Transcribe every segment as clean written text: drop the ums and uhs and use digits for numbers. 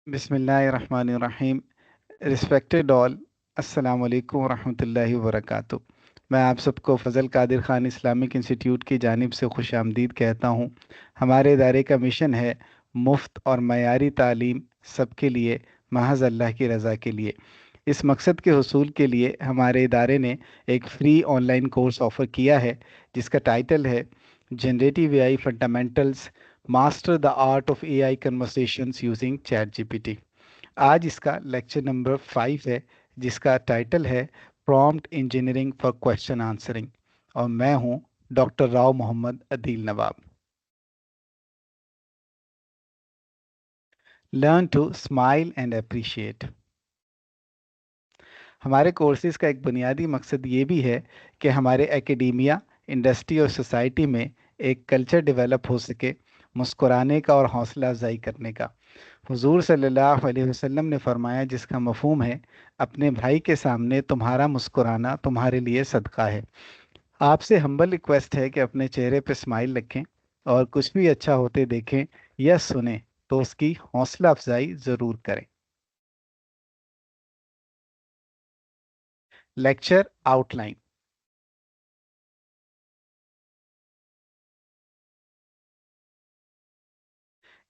बिस्मिल्लाहिर्रहमानिर्रहीम। Respected all, अस्सलाम वालेकुम वरहमतुल्लाहि वबरकातुहू। मैं आप सबको फ़ज़ल कादिर ख़ान इस्लामिक इंस्टीट्यूट की जानिब से खुश आमदीद कहता हूँ। हमारे इदारे का मिशन है मुफ्त और मयारी तालीम सबके लिए, महज़ अल्लाह की रज़ा के लिए। इस मकसद के हुसूल के लिए हमारे इदारे ने एक फ़्री ऑनलाइन कोर्स ऑफ़र किया है जिसका टाइटल है generative AI fundamentals, master the art of AI conversations using chat GPT. आज इसका लेक्चर नंबर 5 है जिसका टाइटल है prompt engineering for question answering, और मैं हूं doctor Rao Mohammad Adeel Nawab. Learn to smile and appreciate. हमारे कोर्सेज का एक बुनियादी मकसद ये भी है कि हमारे एकेडेमिया, इंडस्ट्री और सोसाइटी में एक कल्चर डेवलप हो सके मुस्कुराने का और हौसला अफजाई करने का। हुजूर सल्लल्लाहु अलैहि वसल्लम ने फरमाया, जिसका मफहूम है अपने भाई के सामने तुम्हारा मुस्कुराना तुम्हारे लिए सदका है। आपसे हम्बल रिक्वेस्ट है कि अपने चेहरे पे स्माइल रखें और कुछ भी अच्छा होते देखें या सुने तो उसकी हौसला अफजाई ज़रूर करें। Lecture outline.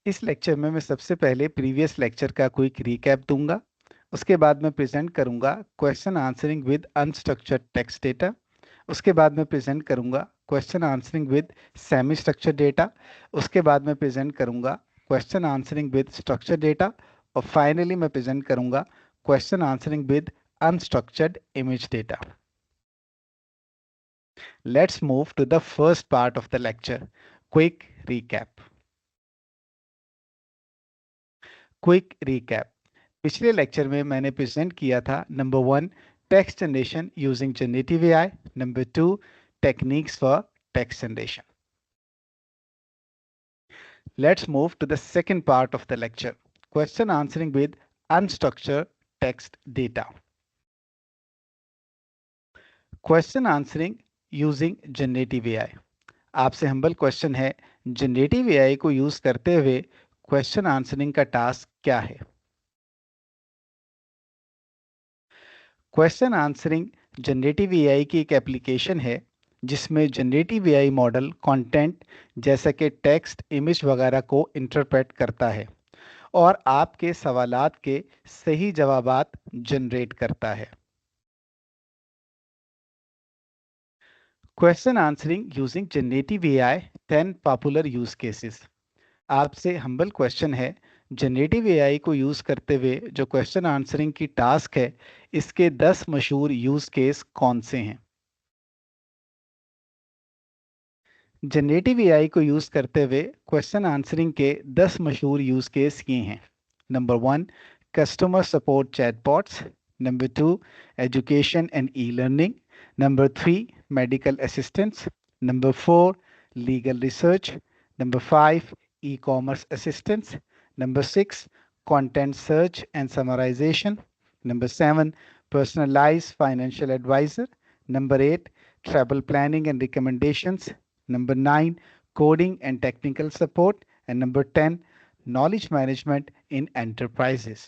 इस लेक्चर में मैं सबसे पहले प्रीवियस लेक्चर का क्विक रिकैप दूंगा। उसके बाद मैं प्रेजेंट करूंगा question answering with unstructured text data. उसके बाद मैं प्रेजेंट करूंगा question answering with semi structured data. उसके बाद मैं प्रेजेंट करूंगा question answering with structured data. और फाइनली मैं प्रेजेंट करूंगा question answering with unstructured image data. Let's move to the first part of the lecture, quick recap. Quick recap. पिछले lecture में मैंने प्रेजेंट किया था number 1 text generation using generative AI, number 2 techniques for text generation. Let's move to the second part of the lecture, question answering with unstructured text data. Question answering using generative AI. आपसे humble question है, generative AI को use करते हुए question answering का task क्या है? Question answering generative AI की एक एप्लीकेशन है जिसमें जनरेटिव एआई मॉडल कंटेंट जैसा कि टेक्स्ट, इमेज वगैरह को इंटरप्रेट करता है और आपके सवालात के सही जवाबात जनरेट करता है। Question answering using generative AI 10 popular use cases. आपसे हम्बल क्वेश्चन है, जनरेटिव एआई को यूज करते हुए जो क्वेश्चन आंसरिंग की टास्क है, इसके 10 मशहूर यूज केस कौन से हैं? जनरेटिव एआई को यूज करते हुए क्वेश्चन आंसरिंग के 10 मशहूर यूज केस ये हैं। Number 1 customer support chatbots, number 2 education and e learning, number 3 medical assistants, number 4 legal research, number 5 e commerce assistants, number 6 content search and summarization, number 7 personalized financial advisor, number 8 travel planning and recommendations, number 9 coding and technical support, and number 10 knowledge management in enterprises.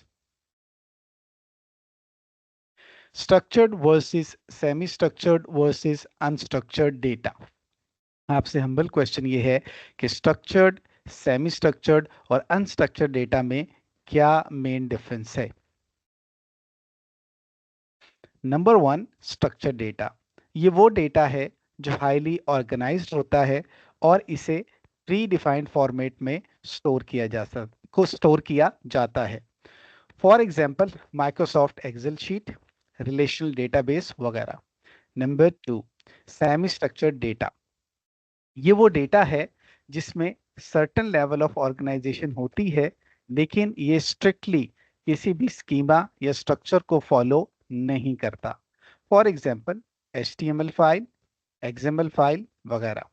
Structured versus semi structured versus unstructured data. आपसे humble question ये है कि structured, semi structured और unstructured data में क्या main difference है? Number 1 structured data. ये वो डेटा है जो हाईली ऑर्गेनाइज्ड होता है और इसे प्री डिफाइंड फॉर्मेट में स्टोर किया जाता है। For example Microsoft Excel sheet, relational database वगैरह। Number 2 semi structured data. ये वो डेटा है जिसमें सर्टेन लेवल ऑफ ऑर्गेनाइजेशन होती है, लेकिन ये स्ट्रिक्टली किसी भी स्कीमा या स्ट्रक्चर को फॉलो नहीं करता। For example HTML file, XML file वगैरह।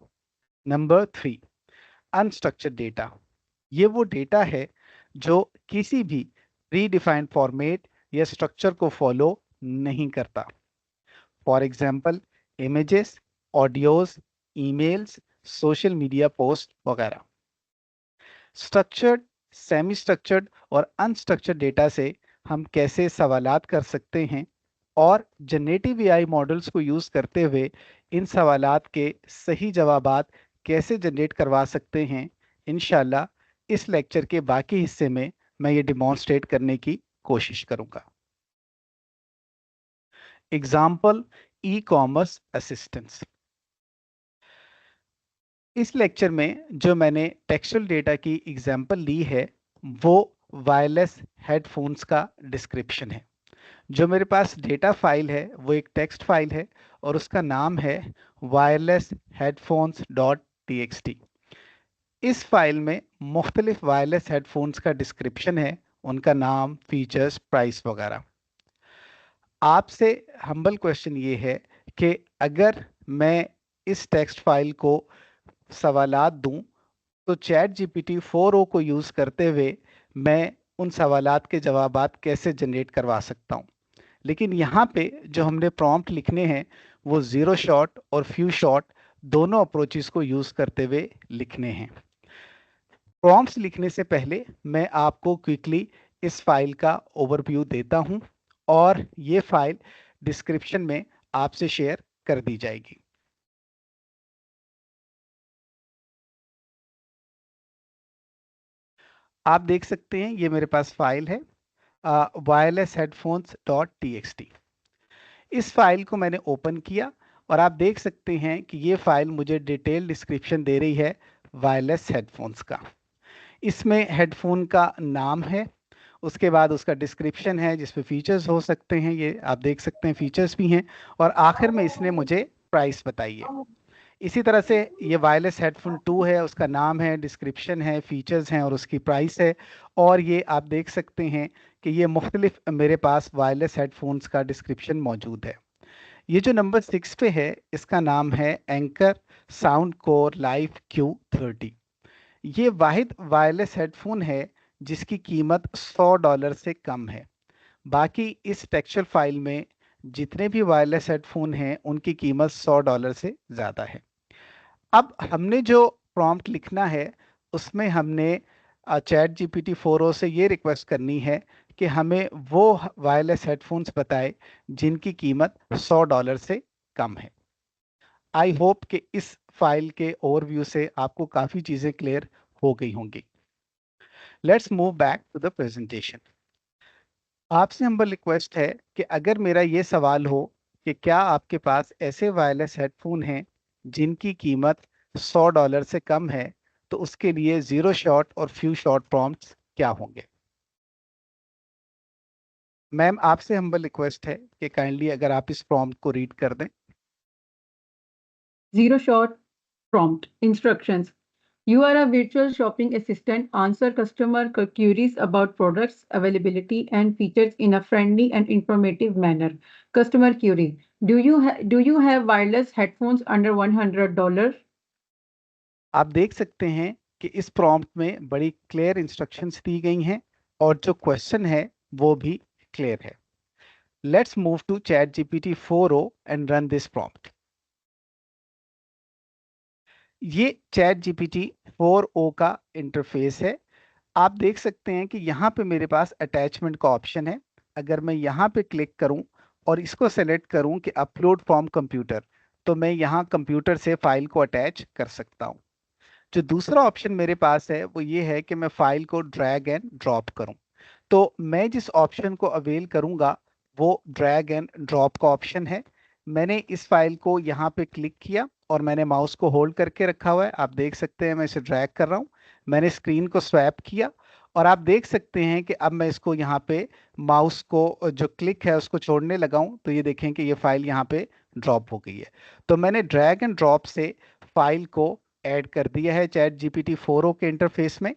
Number 3 unstructured data. ये वो डेटा है जो किसी भी प्री डिफाइंड फॉर्मेट या स्ट्रक्चर को फॉलो नहीं करता। For example images, audios, emails, social media post वगैरह। स्ट्रक्चर्ड सेमी स्ट्रक्चर्ड और अनस्ट्रक्चर्ड डेटा से हम कैसे सवालात कर सकते हैं और जनरेटिव एआई मॉडल्स को यूज़ करते हुए इन सवालात के सही जवाबात कैसे जनरेट करवा सकते हैं, इंशाल्लाह इस लेक्चर के बाकी हिस्से में मैं ये डिमॉन्स्ट्रेट करने की कोशिश करूंगा। Example, e commerce assistance. इस लेक्चर में जो मैंने टेक्सचुअल डेटा की एग्जाम्पल ली है वो वायरलेस हेडफोन्स का डिस्क्रिप्शन है। जो मेरे पास डेटा फाइल है वो एक टेक्स्ट फाइल है और उसका नाम है वायरलेस हेडफोन्स डॉट टी। इस फाइल में मुख्तलिफ वायरलेस हेडफोन्स का डिस्क्रिप्शन है, उनका नाम, फीचर्स, प्राइस वगैरह। आपसे हम्बल क्वेश्चन ये है कि अगर मैं इस टेक्स्ट फाइल को सवालात दूं तो चैट जीपीटी 4o को यूज़ करते हुए मैं उन सवालात के जवाबात कैसे जनरेट करवा सकता हूं। लेकिन यहाँ पे जो हमने प्रॉम्प्ट लिखने हैं वो ज़ीरो शॉट और फ्यू शॉट दोनों अप्रोचेस को यूज़ करते हुए लिखने हैं। प्रॉम्प्ट्स लिखने से पहले मैं आपको क्विकली इस फाइल का ओवरव्यू देता हूं और ये फाइल डिस्क्रिप्शन में आपसे शेयर कर दी जाएगी। आप देख सकते हैं ये मेरे पास फाइल है वायरलेस हेडफोन्स डॉट टी। इस फाइल को मैंने ओपन किया और आप देख सकते हैं कि ये फाइल मुझे डिटेल डिस्क्रिप्शन दे रही है वायरलेस हेडफोन्स का। इसमें हेडफोन का नाम है, उसके बाद उसका डिस्क्रिप्शन है जिसमें फीचर्स हो सकते हैं, ये आप देख सकते हैं फीचर्स भी हैं, और आखिर में इसने मुझे प्राइस बताई है। इसी तरह से ये वायरलेस हेडफोन 2 है, उसका नाम है, डिस्क्रिप्शन है, फीचर्स हैं और उसकी प्राइस है। और ये आप देख सकते हैं कि ये मुख्तलिफ मेरे पास वायरलेस हेडफोन्स का डिस्क्रिप्शन मौजूद है। ये जो नंबर 6 पे है इसका नाम है anchor sound core life Q30। ये वाहिद वायरलेस हेडफोन है जिसकी कीमत $100 से कम है। बाकी इस टेक्सचर फाइल में जितने भी वायरलेस हेडफोन हैं उनकी कीमत $100 से ज़्यादा है। अब हमने जो प्रॉम्प्ट लिखना है उसमें हमने चैट जीपीटी 4o से ये रिक्वेस्ट करनी है कि हमें वो वायरलेस हेडफोन्स बताए जिनकी कीमत $100 से कम है। आई होप कि इस फाइल के ओवरव्यू से आपको काफ़ी चीज़ें क्लियर हो गई होंगी। Let's move back to the presentation. आपसे हम्बल रिक्वेस्ट है कि अगर मेरा ये सवाल हो कि क्या आपके पास ऐसे वायरलेस हेडफोन हैं जिनकी कीमत $100 से कम है, तो उसके लिए ज़ीरो शॉट और फ्यू शॉट प्रॉम्प्ट्स क्या होंगे। मैम आपसे हम्बल रिक्वेस्ट है कि काइंडली अगर आप इस प्रॉम्प्ट को रीड कर दें। Zero shot prompt instructions. You are a virtual shopping assistant. Answer customer queries about products, availability, and features in a friendly and informative manner. Customer query: Do you have wireless headphones under $100? आप देख सकते हैं कि इस prompt में बड़ी clear instructions दी गई हैं और जो क्वेश्चन है वो भी क्लियर है। Let's move to chat GPT 4o and run this prompt. ये चैट जीपीटी 4o का इंटरफेस है। आप देख सकते हैं कि यहाँ पे मेरे पास अटैचमेंट का ऑप्शन है। अगर मैं यहाँ पे क्लिक करूँ और इसको सेलेक्ट करूँ कि अपलोड फ्रॉम कंप्यूटर, तो मैं यहाँ कंप्यूटर से फाइल को अटैच कर सकता हूँ। जो दूसरा ऑप्शन मेरे पास है वो ये है कि मैं फाइल को ड्रैग एंड ड्रॉप करूँ। तो मैं जिस ऑप्शन को अवेल करूँगा वो ड्रैग एंड ड्रॉप का ऑप्शन है। मैंने इस फाइल को यहाँ पे क्लिक किया और मैंने माउस को होल्ड करके रखा हुआ है। आप देख सकते हैं मैं इसे ड्रैग कर रहा हूँ। मैंने स्क्रीन को स्वैप किया और आप देख सकते हैं कि अब मैं इसको यहाँ पे माउस को जो क्लिक है उसको छोड़ने लगा हूँ तो ये देखें कि ये फाइल यहाँ पे ड्रॉप हो गई है। तो मैंने ड्रैग एंड ड्रॉप से फाइल को ऐड कर दिया है चैट जीपीटी 4o के इंटरफेस में।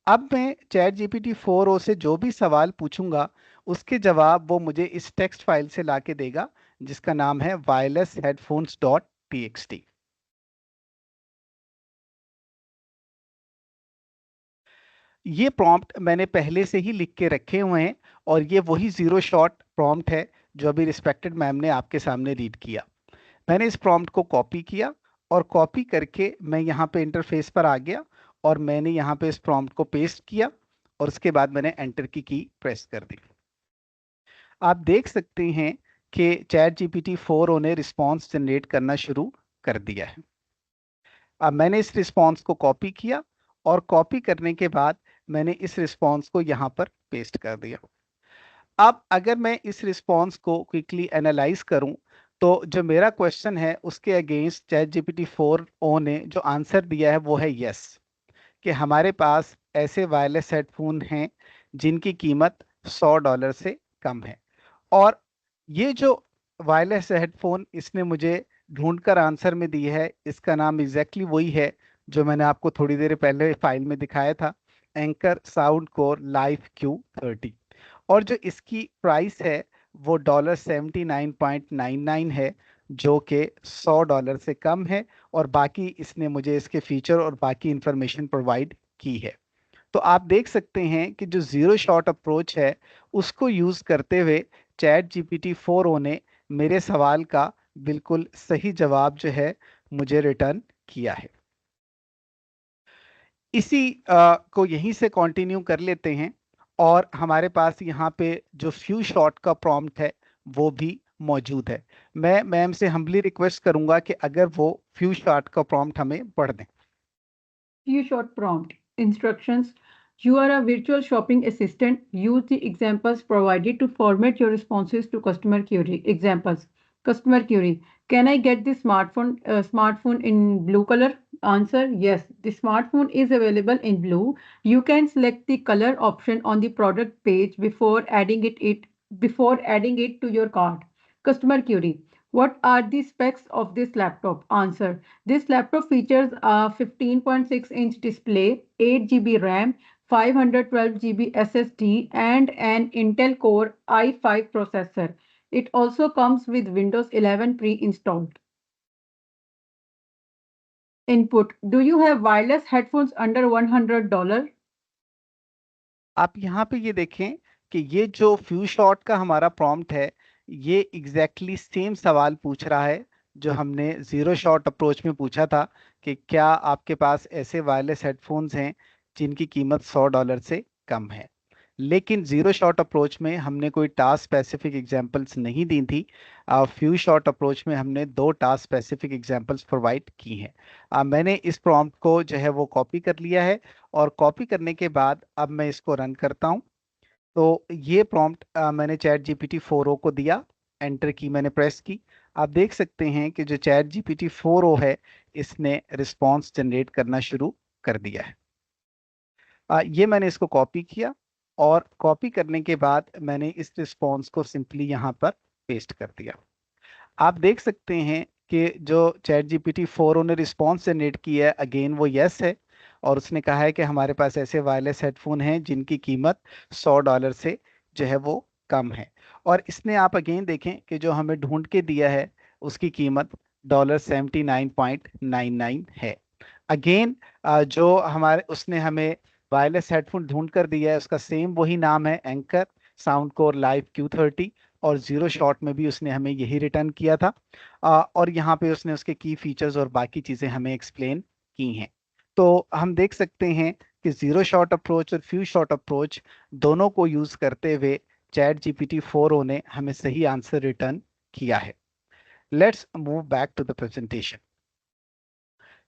अब मैं चैट जीपीटी 4o से जो भी सवाल पूछूंगा उसके जवाब वो मुझे इस टेक्स्ट फाइल से लाके देगा जिसका नाम है वायरलेस हेडफोन्स डॉट टी। ये प्रॉम्प्ट मैंने पहले से ही लिख के रखे हुए हैं और ये वही ज़ीरो शॉट प्रॉम्प्ट है जो अभी रिस्पेक्टेड मैम ने आपके सामने रीड किया। मैंने इस प्रॉम्प्ट को कॉपी किया और कॉपी करके मैं यहाँ पे इंटरफेस पर आ गया और मैंने यहाँ पे इस प्रॉम्प्ट को पेस्ट किया और उसके बाद मैंने एंटर की प्रेस कर दी। आप देख सकते हैं कि चैट जीपीटी 4 ने रिस्पॉन्स जनरेट करना शुरू कर दिया है। अब मैंने इस रिस्पॉन्स को कॉपी किया और कॉपी करने के बाद मैंने इस रिस्पॉन्स को यहाँ पर पेस्ट कर दिया। अब अगर मैं इस रिस्पॉन्स को क्विकली एनालाइज करूं तो जो मेरा क्वेश्चन है उसके अगेंस्ट चैट जीपीटी 4 ने जो आंसर दिया है वो है यस, कि हमारे पास ऐसे वायरलेस हेडफोन हैं जिनकी कीमत $100 से कम है। और ये जो वायरलेस हेडफोन इसने मुझे ढूंढकर आंसर में दी है, इसका नाम एग्जैक्टली वही है जो मैंने आपको थोड़ी देर पहले फाइल में दिखाया था, anchor sound core life Q30। और जो इसकी प्राइस है वो $79.99 है, जो कि $100 से कम है। और बाकी इसने मुझे इसके फीचर और बाकी इंफॉर्मेशन प्रोवाइड की है। तो आप देख सकते हैं कि जो जीरो शॉट अप्रोच है उसको यूज करते हुए चैट जीपीटी 4 ने मेरे सवाल का बिल्कुल सही जवाब जो है मुझे रिटर्न किया है। इसी को यहीं से कंटिन्यू कर लेते हैं और हमारे पास यहाँ पे जो फ्यू शॉट का प्रॉम्प्ट है वो भी मौजूद है। मैं मैम से हम्बली रिक्वेस्ट करूंगा कि अगर वो फ्यू शॉट का प्रॉम्प्ट हमें पढ़ दें। Few short prompt instructions. You are a virtual shopping assistant. Use the examples provided to format your responses to customer query. Examples. Customer query. Can I get the smartphone in blue color? Answer. Yes. The smartphone is available in blue. You can select the color option on the product page before adding it to your cart. Customer query. What are the specs of this laptop? Answer. This laptop features a 15.6-inch display, 8 GB RAM, 512 GB SSD, and an Intel Core i5 processor. It also comes with Windows 11 pre-installed. Input. Do you have wireless headphones under $100? आप यहाँ पे ये देखें कि ये जो few shot का हमारा प्रॉम्प्ट है ये एग्जैक्टली सेम सवाल पूछ रहा है जो हमने जीरो शॉट अप्रोच में पूछा था, कि क्या आपके पास ऐसे वायरलेस हेडफोन्स हैं जिनकी कीमत $100 से कम है। लेकिन जीरो शॉट अप्रोच में हमने कोई टास्क स्पेसिफिक एग्जांपल्स नहीं दी थी। फ्यू शॉट अप्रोच में हमने दो टास्क स्पेसिफिक एग्जांपल्स प्रोवाइड की हैं। मैंने इस प्रॉम्प्ट को जो है वो कॉपी कर लिया है और कॉपी करने के बाद अब मैं इसको रन करता हूं। तो ये प्रॉम्प्ट मैंने चैट जीपीटी 4 को दिया, एंटर की मैंने प्रेस की। आप देख सकते हैं कि जो चैट जीपीटी 4 है इसने रिस्पॉन्स जनरेट करना शुरू कर दिया है। ये मैंने इसको कॉपी किया और कॉपी करने के बाद मैंने इस रिस्पॉन्स को सिंपली यहाँ पर पेस्ट कर दिया। आप देख सकते हैं कि जो चैट जीपीटी 4 ने रिस्पॉन्स जनरेट किया है अगेन वो यस है, और उसने कहा है कि हमारे पास ऐसे वायरलेस हेडफोन हैं जिनकी कीमत $100 से जो है वो कम है। और इसने आप अगेन देखें कि जो हमें ढूंढ के दिया है उसकी कीमत $79.99 है। अगेन जो हमारे उसने हमें वायरलेस हेडफोन ढूंढ कर दिया है उसका सेम वही नाम है, anchor sound core live Q30। और जीरो शॉट में भी उसने हमें यही रिटर्न किया था। और यहाँ पे उसने उसके की फीचर्स और बाकी चीज़ें हमें एक्सप्लेन की हैं। तो हम देख सकते हैं कि जीरो शॉट अप्रोच और फ्यू शॉट अप्रोच दोनों को यूज़ करते हुए चैट जीपीटी 4 ने हमें सही आंसर रिटर्न किया है। Let's move back to the presentation.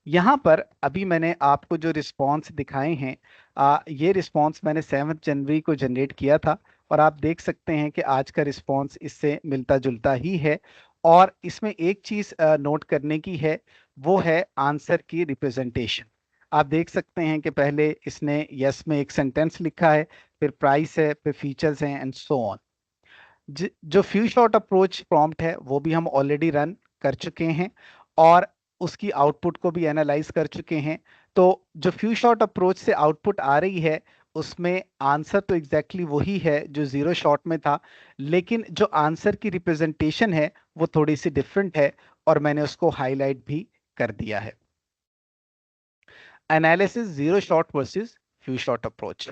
यहाँ पर अभी मैंने आपको जो रिस्पॉन्स दिखाए हैं, ये रिस्पॉन्स मैंने 7 जनवरी को जनरेट किया था और आप देख सकते हैं कि आज का रिस्पॉन्स इससे मिलता जुलता ही है। और इसमें एक चीज़ नोट करने की है, वो है आंसर की रिप्रेजेंटेशन। आप देख सकते हैं कि पहले इसने यस में एक सेंटेंस लिखा है, फिर प्राइस है, फिर फीचर्स हैं एंड सो ऑन। जो फ्यू शॉट अप्रोच प्रॉम्प्ट है वो भी हम ऑलरेडी रन कर चुके हैं और उसकी आउटपुट को भी एनालाइज कर चुके हैं। तो जो फ्यू शॉट अप्रोच से आउटपुट आ रही है उसमें आंसर तो एग्जैक्टली वही है जो जीरो शॉट में था, लेकिन जो आंसर की रिप्रेजेंटेशन है वो थोड़ी सी डिफरेंट है और मैंने उसको हाईलाइट भी कर दिया है। Analysis zero shot versus few shot approach.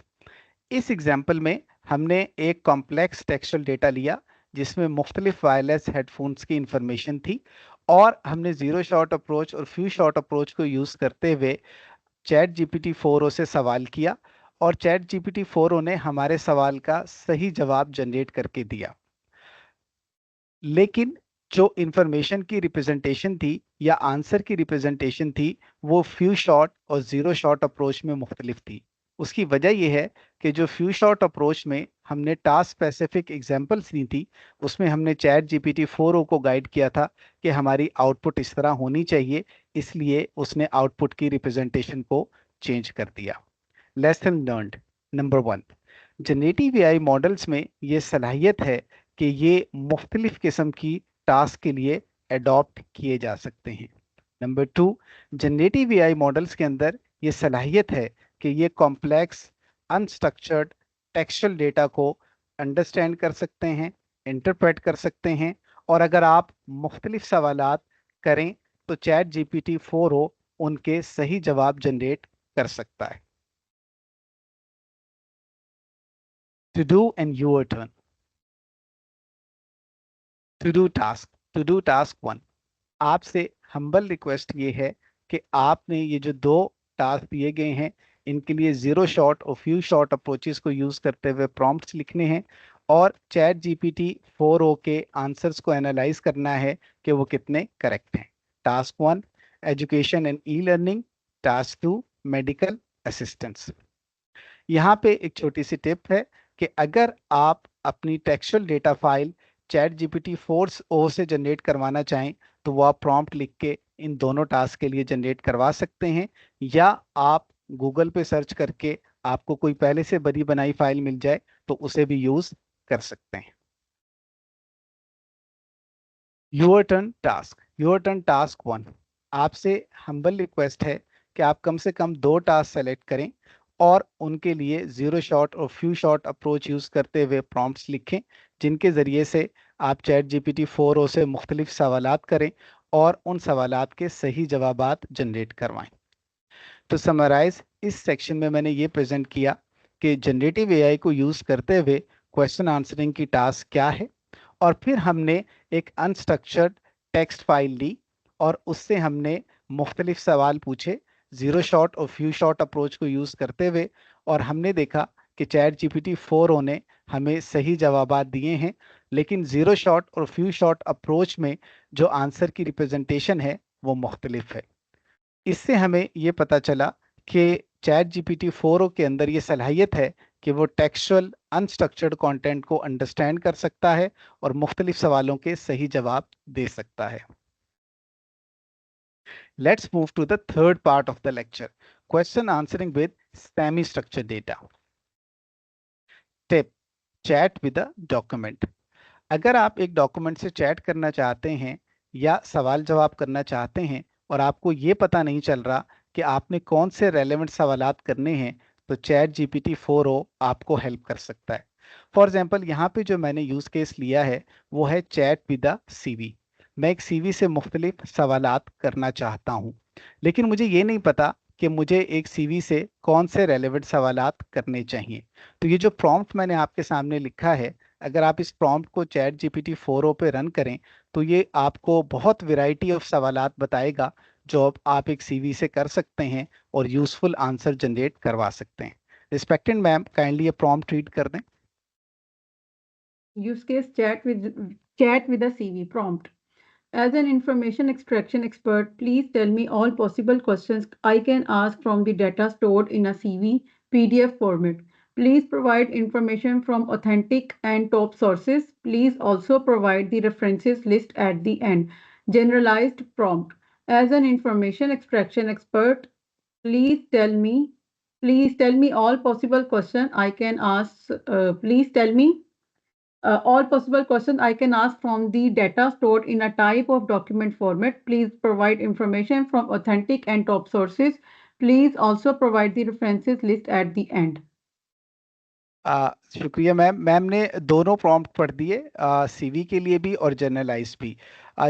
इस एग्जाम्पल में हमने एक कॉम्प्लेक्स टेक्सचुअल डेटा लिया जिसमें मुख्तलिफ वायरलेस हेडफोन्स की इंफॉर्मेशन थी और हमने जीरो शॉट अप्रोच और फ्यू शॉट अप्रोच को यूज़ करते हुए चैट जीपीटी 4 से सवाल किया और चैट जीपीटी 4o ने हमारे सवाल का सही जवाब जनरेट करके दिया। लेकिन जो इंफॉर्मेशन की रिप्रेजेंटेशन थी या आंसर की रिप्रेजेंटेशन थी वो फ्यू शॉट और जीरो शॉट अप्रोच में मुख्तलिफ थी। उसकी वजह यह है कि जो फ्यू शॉट अप्रोच में हमने टास्क स्पेसिफिक एग्जांपल्स दी थी उसमें हमने चैट जीपीटी 4o को गाइड किया था कि हमारी आउटपुट इस तरह होनी चाहिए, इसलिए उसने आउटपुट की रिप्रेजेंटेशन को चेंज कर दिया। Lesson learned number 1, generative AI models में ये सलाहियत है कि ये मुख्तलिफ किस्म की टास्क के लिए अडॉप्ट किए जा सकते हैं। नंबर 2, जनरेटिव एआई मॉडल्स के अंदर ये सलाहियत है कि ये कॉम्प्लेक्स अनस्ट्रक्चर्ड टेक्सचुअल डेटा को अंडरस्टैंड कर सकते हैं, इंटरप्रेट कर सकते हैं, और अगर आप मुख्तलिफ सवालात करें तो चैट जीपीटी 4o उनके सही जवाब जनरेट कर सकता है। To do and your turn. To do task 1. आपसे हम्बल रिक्वेस्ट ये है कि आपने ये जो दो टास्क दिए गए हैं इनके लिए जीरो शॉट और फ्यू शॉट अप्रोचेस को यूज करते हुए प्रॉम्प्ट्स लिखने हैं और चैट जीपीटी 4o के आंसर्स को एनालाइज करना है कि वो कितने करेक्ट हैं। Task 1 education and e learning, task 2 medical assistance. यहाँ पे एक छोटी सी टिप है कि अगर आप अपनी textual data file chat GPT 4o से जनरेट करवाना चाहें तो वो आप प्रॉम्प्ट लिख के इन दोनों टास्क के लिए जनरेट करवा सकते हैं, या आप गूगल पे सर्च करके आपको कोई पहले से बनी बनाई फाइल मिल जाए तो उसे भी यूज कर सकते हैं। Your turn task 1। आपसे हम्बल रिक्वेस्ट है कि आप कम से कम दो टास्क सेलेक्ट करें और उनके लिए जीरो शॉट और फ्यू शॉट अप्रोच यूज करते हुए प्रॉम्प्ट्स लिखें जिनके जरिए से आप चैट जीपीटी 4o से मुख्तलिफ सवालात करें और उन सवालात के सही जवाबात जनरेट करवाएं। तो समराइज इस सेक्शन में मैंने ये प्रेजेंट किया कि जनरेटिव एआई को यूज करते हुए क्वेश्चन आंसरिंग की टास्क क्या है, और फिर हमने एक अनस्ट्रक्चर्ड टेक्स्ट फाइल ली और उससे हमने मुख्तलिफ सवाल पूछे जीरो शॉट और फ्यू शॉट अप्रोच को यूज करते हुए, और हमने देखा कि चैट जीपीटी 4o ने हमें सही जवाबात दिए हैं, लेकिन जीरो शॉट और फ्यू शॉट अप्रोच में जो आंसर की रिप्रेजेंटेशन है वो मुख्तलिफ है। इससे हमें ये पता चला कि चैट जीपीटी 4o के अंदर ये सलाहियत है कि वो टेक्सचुअल अनस्ट्रक्चर्ड कंटेंट को अंडरस्टैंड कर सकता है और मुख्तलिफ सवालों के सही जवाब दे सकता है। Let's move to the third part of the lecture, question answering with semi structured data. Tip, chat with a document. अगर आप एक डॉक्यूमेंट से चैट करना चाहते हैं या सवाल जवाब करना चाहते हैं और आपको ये पता नहीं चल रहा कि आपने कौन से रेलेवेंट सवालात करने हैं, तो चैट जीपीटी 4o आपको हेल्प कर सकता है। फॉर एग्जांपल यहाँ पे जो मैंने यूज़ केस लिया है वो है चैट विद द सीवी। मैं एक सीवी से मुख्तलिफ सवालात करना चाहता हूँ, लेकिन मुझे ये नहीं पता कि मुझे एक सीवी से कौन से रेलेवेंट सवालात करने चाहिए। तो ये जो प्रॉम्प्ट मैंने आपके सामने लिखा है, अगर आप इस प्रॉम्प्ट को चैट जीपीटी 4o पे रन करें तो ये आपको बहुत वैरायटी ऑफ सवालात बताएगा जो आप एक सीवी से कर सकते हैं और यूजफुल आंसर जनरेट करवा सकते हैं। रिस्पेक्टेड मैम, काइंडली ये प्रॉम्प्ट रीड कर दें। Use case chat with a CV prompt. As an information extraction expert, please tell me all possible questions I can ask from the data stored in a CV PDF format. Please provide information from authentic and top sources. Please also provide the references list at the end. Generalized prompt. As an information extraction expert, please tell me please tell me all possible questions I can ask. Please tell me all possible questions I can ask from the data stored in a type of document format. Please provide information from authentic and top sources. Please also provide the references list at the end. शुक्रिया ma'am. Ma'am ने दोनों prompt पढ़ दिए, CV के लिए भी और generalized भी।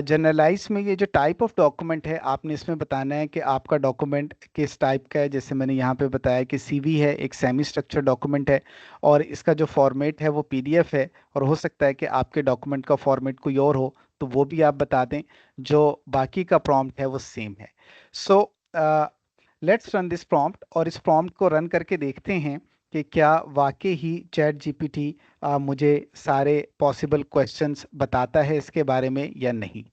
जर्नलाइज में ये जो टाइप ऑफ डॉक्यूमेंट है आपने इसमें बताना है कि आपका डॉक्यूमेंट किस टाइप का है। जैसे मैंने यहाँ पे बताया कि सीवी है, एक सेमी स्ट्रक्चर डॉक्यूमेंट है और इसका जो फॉर्मेट है वो पीडीएफ है, और हो सकता है कि आपके डॉक्यूमेंट का फॉर्मेट कोई और हो तो वो भी आप बता दें। जो बाकी का प्रॉम्प्ट है वो सेम है। So let's run this prompt, और इस प्रॉम्प्ट को रन करके देखते हैं कि क्या वाकई ही चैट जीपीटी मुझे सारे पॉसिबल क्वेश्चंस बताता है इसके बारे में या नहीं।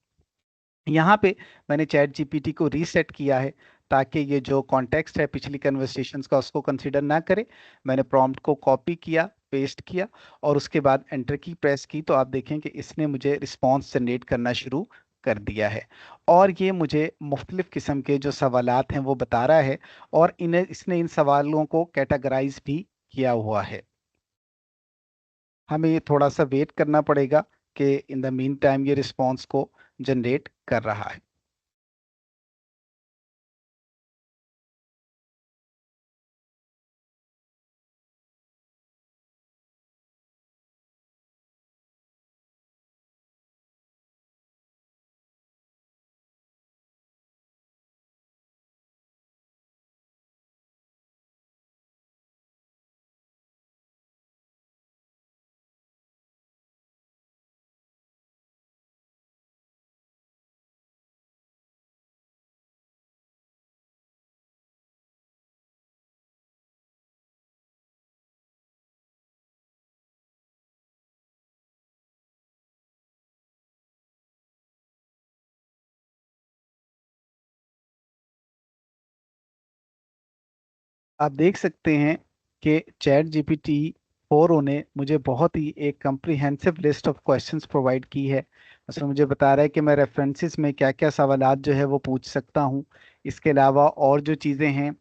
यहाँ पे मैंने चैट जीपीटी को रीसेट किया है ताकि ये जो कॉन्टेक्स्ट है पिछली कन्वर्सेशंस का उसको कंसीडर ना करे। मैंने प्रॉम्प्ट को कॉपी किया, पेस्ट किया और उसके बाद एंटर की प्रेस की, तो आप देखें कि इसने मुझे रिस्पॉन्स जनरेट करना शुरू कर दिया है और ये मुझे मुख्तलिफ किस्म के जो सवालात हैं वो बता रहा है और इन्हें इसने इन सवालों को कैटेगराइज भी किया हुआ है। हमें ये थोड़ा सा वेट करना पड़ेगा कि इन द मीन टाइम ये रिस्पॉन्स को जनरेट कर रहा है। आप देख सकते हैं कि चैट जीपीटी 4 ने मुझे बहुत ही एक comprehensive list of questions provide की है। उसमें मुझे बता रहा है कि मैं रेफरेंसेस में क्या क्या सवालात जो है वो पूछ सकता हूँ। इसके अलावा और जो चीज़ें हैं,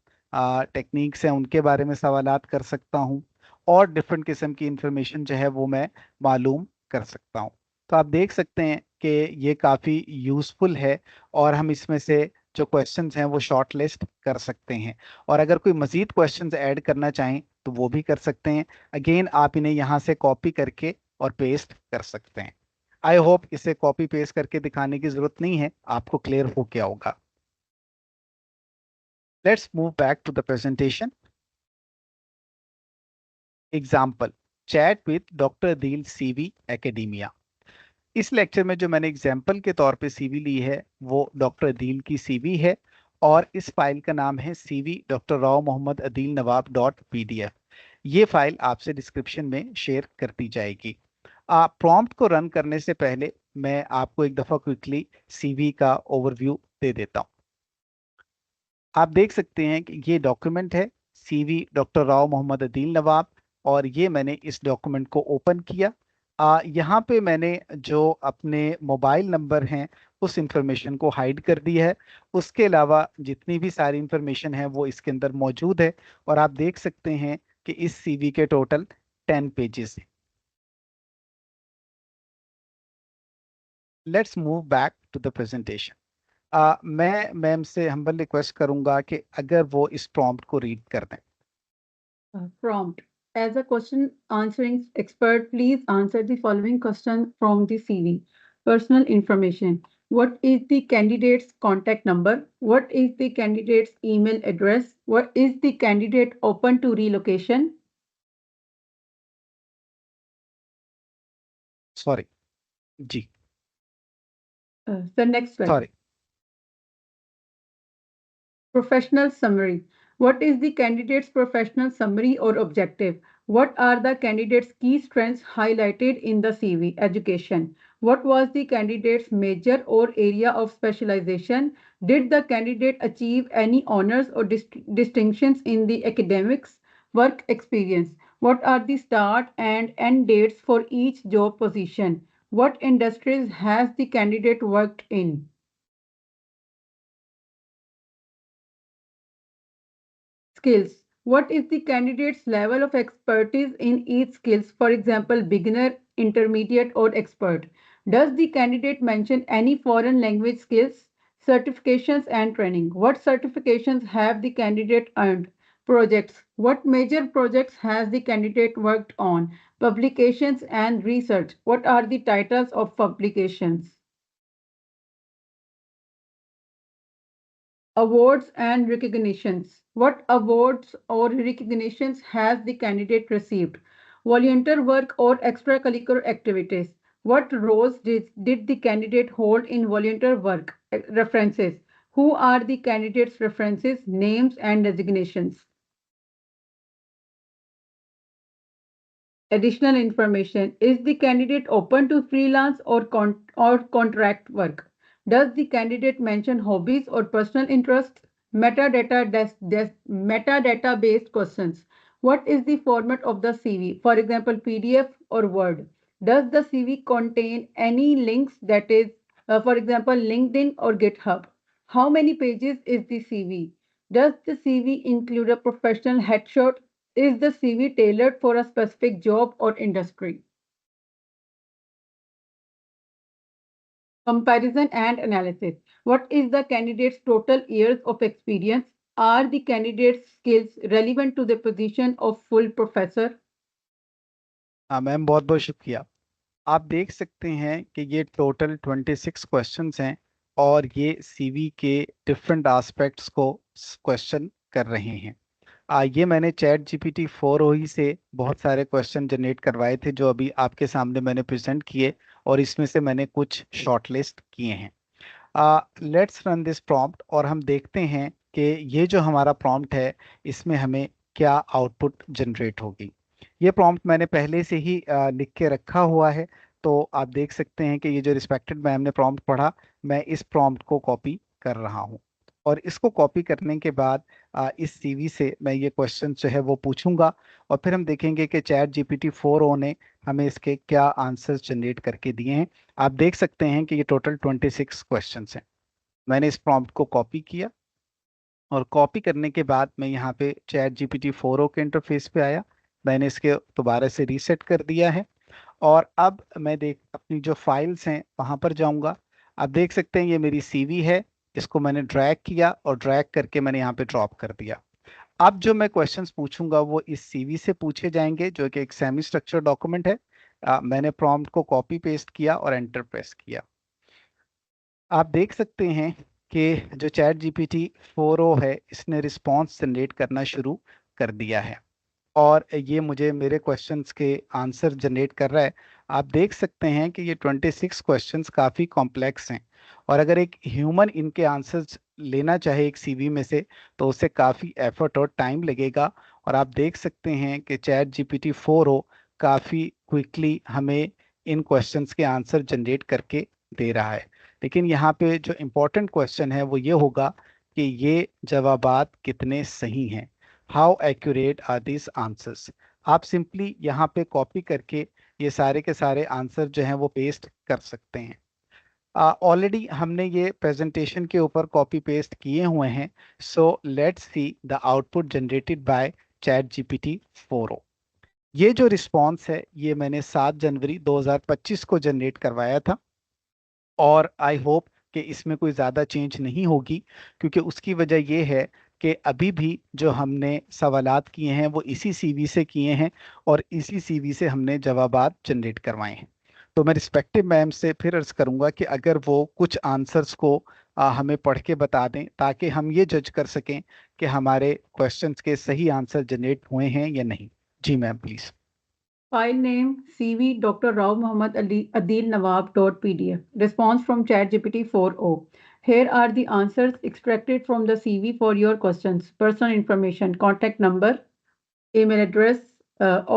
टेक्निक्स हैं, उनके बारे में सवालात कर सकता हूँ और डिफरेंट किस्म की इंफॉर्मेशन जो है वो मैं मालूम कर सकता हूँ। तो आप देख सकते हैं कि ये काफ़ी यूज़फुल है और हम इसमें से जो क्वेश्चंस हैं वो शॉर्ट लिस्ट कर सकते हैं और अगर कोई मजीद क्वेश्चंस ऐड करना चाहें तो वो भी कर सकते हैं। अगेन आप इन्हें यहाँ से कॉपी करके और पेस्ट कर सकते हैं। आई होप इसे कॉपी पेस्ट करके दिखाने की जरूरत नहीं है, आपको क्लियर हो गया होगा। Let's move back to the presentation. Example, chat with doctor दील सीवी एकेडेमिया। इस लेक्चर में जो मैंने एग्जाम्पल के तौर पे सीवी ली है वो डॉक्टर अदील की सीवी है और इस फाइल का नाम है सीवी डॉक्टर राव मोहम्मद अदील नवाब डॉट पीडीएफ। ये फाइल आपसे डिस्क्रिप्शन में शेयर कर दी जाएगी। आप प्रॉम्प्ट को रन करने से पहले मैं आपको एक दफ़ा क्विकली सीवी का ओवरव्यू दे देता हूँ। आप देख सकते हैं कि ये डॉक्यूमेंट है, सीवी डॉक्टर राव मोहम्मद अदील नवाब, और ये मैंने इस डॉक्यूमेंट को ओपन किया। यहाँ पे मैंने जो अपने मोबाइल नंबर हैं उस इंफॉर्मेशन को हाइड कर दी है। उसके अलावा जितनी भी सारी इंफॉर्मेशन है वो इसके अंदर मौजूद है और आप देख सकते हैं कि इस सीवी के टोटल 10 पेजेस हैं। Let's move back to the presentation. मैं मैम से हम्बल रिक्वेस्ट करूंगा कि अगर वो इस प्रॉम्प्ट को रीड कर दें। Prompt. As a question answering expert, please answer the following question from the CV. Personal information. What is the candidate's contact number? What is the candidate's email address? What is the candidate open to relocation? Sorry जी, The next slide. Sorry. Professional summary. What is the candidate's professional summary or objective? What are the candidate's key strengths highlighted in the CV? Education. What was the candidate's major or area of specialization? Did the candidate achieve any honors or distinctions in the academics? Work experience. What are the start and end dates for each job position? What industries has the candidate worked in? Skills. What is the candidate's level of expertise in each skills? For example, beginner, intermediate, or expert. Does the candidate mention any foreign language skills, certifications, and training? What certifications have the candidate earned? Projects. What major projects has the candidate worked on? Publications and research. What are the titles of publications? Awards and recognitions. What awards or recognitions has the candidate received? Volunteer work or extracurricular activities. What roles did the candidate hold in volunteer work? References. Who are the candidate's references, names, and designations? Additional information. Is the candidate open to freelance or contract work? Does the candidate mention hobbies or personal interests? Metadata based questions. What is the format of the CV? For example, PDF or Word. Does the CV contain any links, that is, for example, LinkedIn or GitHub? How many pages is the CV? Does the CV include a professional headshot? Is the CV tailored for a specific job or industry? Comparison and analysis. What is the candidate's total years of experience? Are the candidate's skills relevant to the position of full professor? हाँ ma'am, बहुत बहुत शुक्रिया। आप देख सकते हैं कि ये टोटल 26 क्वेश्चंस हैं और ये सीवी के डिफरेंट एस्पेक्ट्स को क्वेश्चन कर रहे हैं। ये मैंने चैट जीपीटी 4 ही से बहुत सारे क्वेश्चन जनरेट करवाए थे जो अभी आपके सामने मैंने प्रेजेंट किए, और इसमें से मैंने कुछ शॉर्टलिस्ट किए हैं। लेट्स रन दिस प्रॉम्प्ट और हम देखते हैं कि ये जो हमारा प्रॉम्प्ट है इसमें हमें क्या आउटपुट जनरेट होगी। ये प्रॉम्प्ट मैंने पहले से ही लिख के रखा हुआ है, तो आप देख सकते हैं कि ये जो रिस्पेक्टेड मैम ने प्रॉम्प्ट पढ़ा, मैं इस प्रॉम्प्ट को कॉपी कर रहा हूँ। और इसको कॉपी करने के बाद इस सीवी से मैं ये क्वेश्चन जो है वो पूछूंगा, और फिर हम देखेंगे कि चैट जीपीटी 4 ने हमें इसके क्या आंसर्स जनरेट करके दिए हैं। आप देख सकते हैं कि ये टोटल 26 क्वेश्चंस हैं। मैंने इस प्रॉम्प्ट को कॉपी किया, और कॉपी करने के बाद मैं यहाँ पे चैट जीपीटी 4 के इंटरफेस पे आया। मैंने इसके दोबारा से रीसेट कर दिया है, और अब मैं देख अपनी जो फाइल्स हैं वहाँ पर जाऊँगा। आप देख सकते हैं ये मेरी सीवी है, इसको मैंने ड्रैग किया और ड्रैग करके मैंने यहाँ पे ड्रॉप कर दिया। अब जो मैं क्वेश्चंस पूछूंगा वो इस सीवी से पूछे जाएंगे, जो कि एक सेमी स्ट्रक्चर डॉक्यूमेंट है। मैंने प्रॉम्प्ट को कॉपी पेस्ट किया और एंटर प्रेस किया। आप देख सकते हैं कि जो चैट जीपीटी 4 है इसने रिस्पांस जनरेट करना शुरू कर दिया है, और ये मुझे मेरे क्वेश्चंस के आंसर जनरेट कर रहा है। आप देख सकते हैं कि ये 26 क्वेश्चंस काफ़ी कॉम्प्लेक्स हैं, और अगर एक ह्यूमन इनके आंसर्स लेना चाहे एक सीवी में से, तो उसे काफ़ी एफर्ट और टाइम लगेगा। और आप देख सकते हैं कि चैट जीपीटी 4 काफ़ी क्विकली हमें इन क्वेश्चंस के आंसर जनरेट करके दे रहा है। लेकिन यहाँ पे जो इम्पोर्टेंट क्वेश्चन है वो ये होगा कि ये जवाबात कितने सही हैं। How accurate are this answers. आप सिंपली यहाँ पे कॉपी करके ये सारे के सारे आंसर जो हैं वो पेस्ट कर सकते हैं। ऑलरेडी हमने ये प्रेजेंटेशन के ऊपर कॉपी पेस्ट किए हुए हैं। So let's see the output generated by chat GPT 4। ये जो रिस्पॉन्स है ये मैंने 7 जनवरी 2025 को जनरेट करवाया था, और आई होप कि इसमें कोई ज़्यादा चेंज नहीं होगी, क्योंकि उसकी वजह ये है कि अभी भी जो हमने सवालात किए हैं वो इसी सीवी से किए हैं, और इसी सीवी से हमने जवाबात जनरेट करवाए हैं। तो मैं रिस्पेक्टिव मैम से फिर अर्ज करूंगा कि अगर वो कुछ आंसर्स को हमें पढ़ के बता दें, ताकि हम ये जज कर सकें कि हमारे क्वेश्चंस के सही आंसर जनरेट हुए हैं या नहीं। जी ma'am please. File name CV Dr. Rao Muhammad Ali Adil Nawab.pdf. Response from ChatGPT 4o. Here are the answers extracted from the CV for your questions. Personal information, contact number, email address,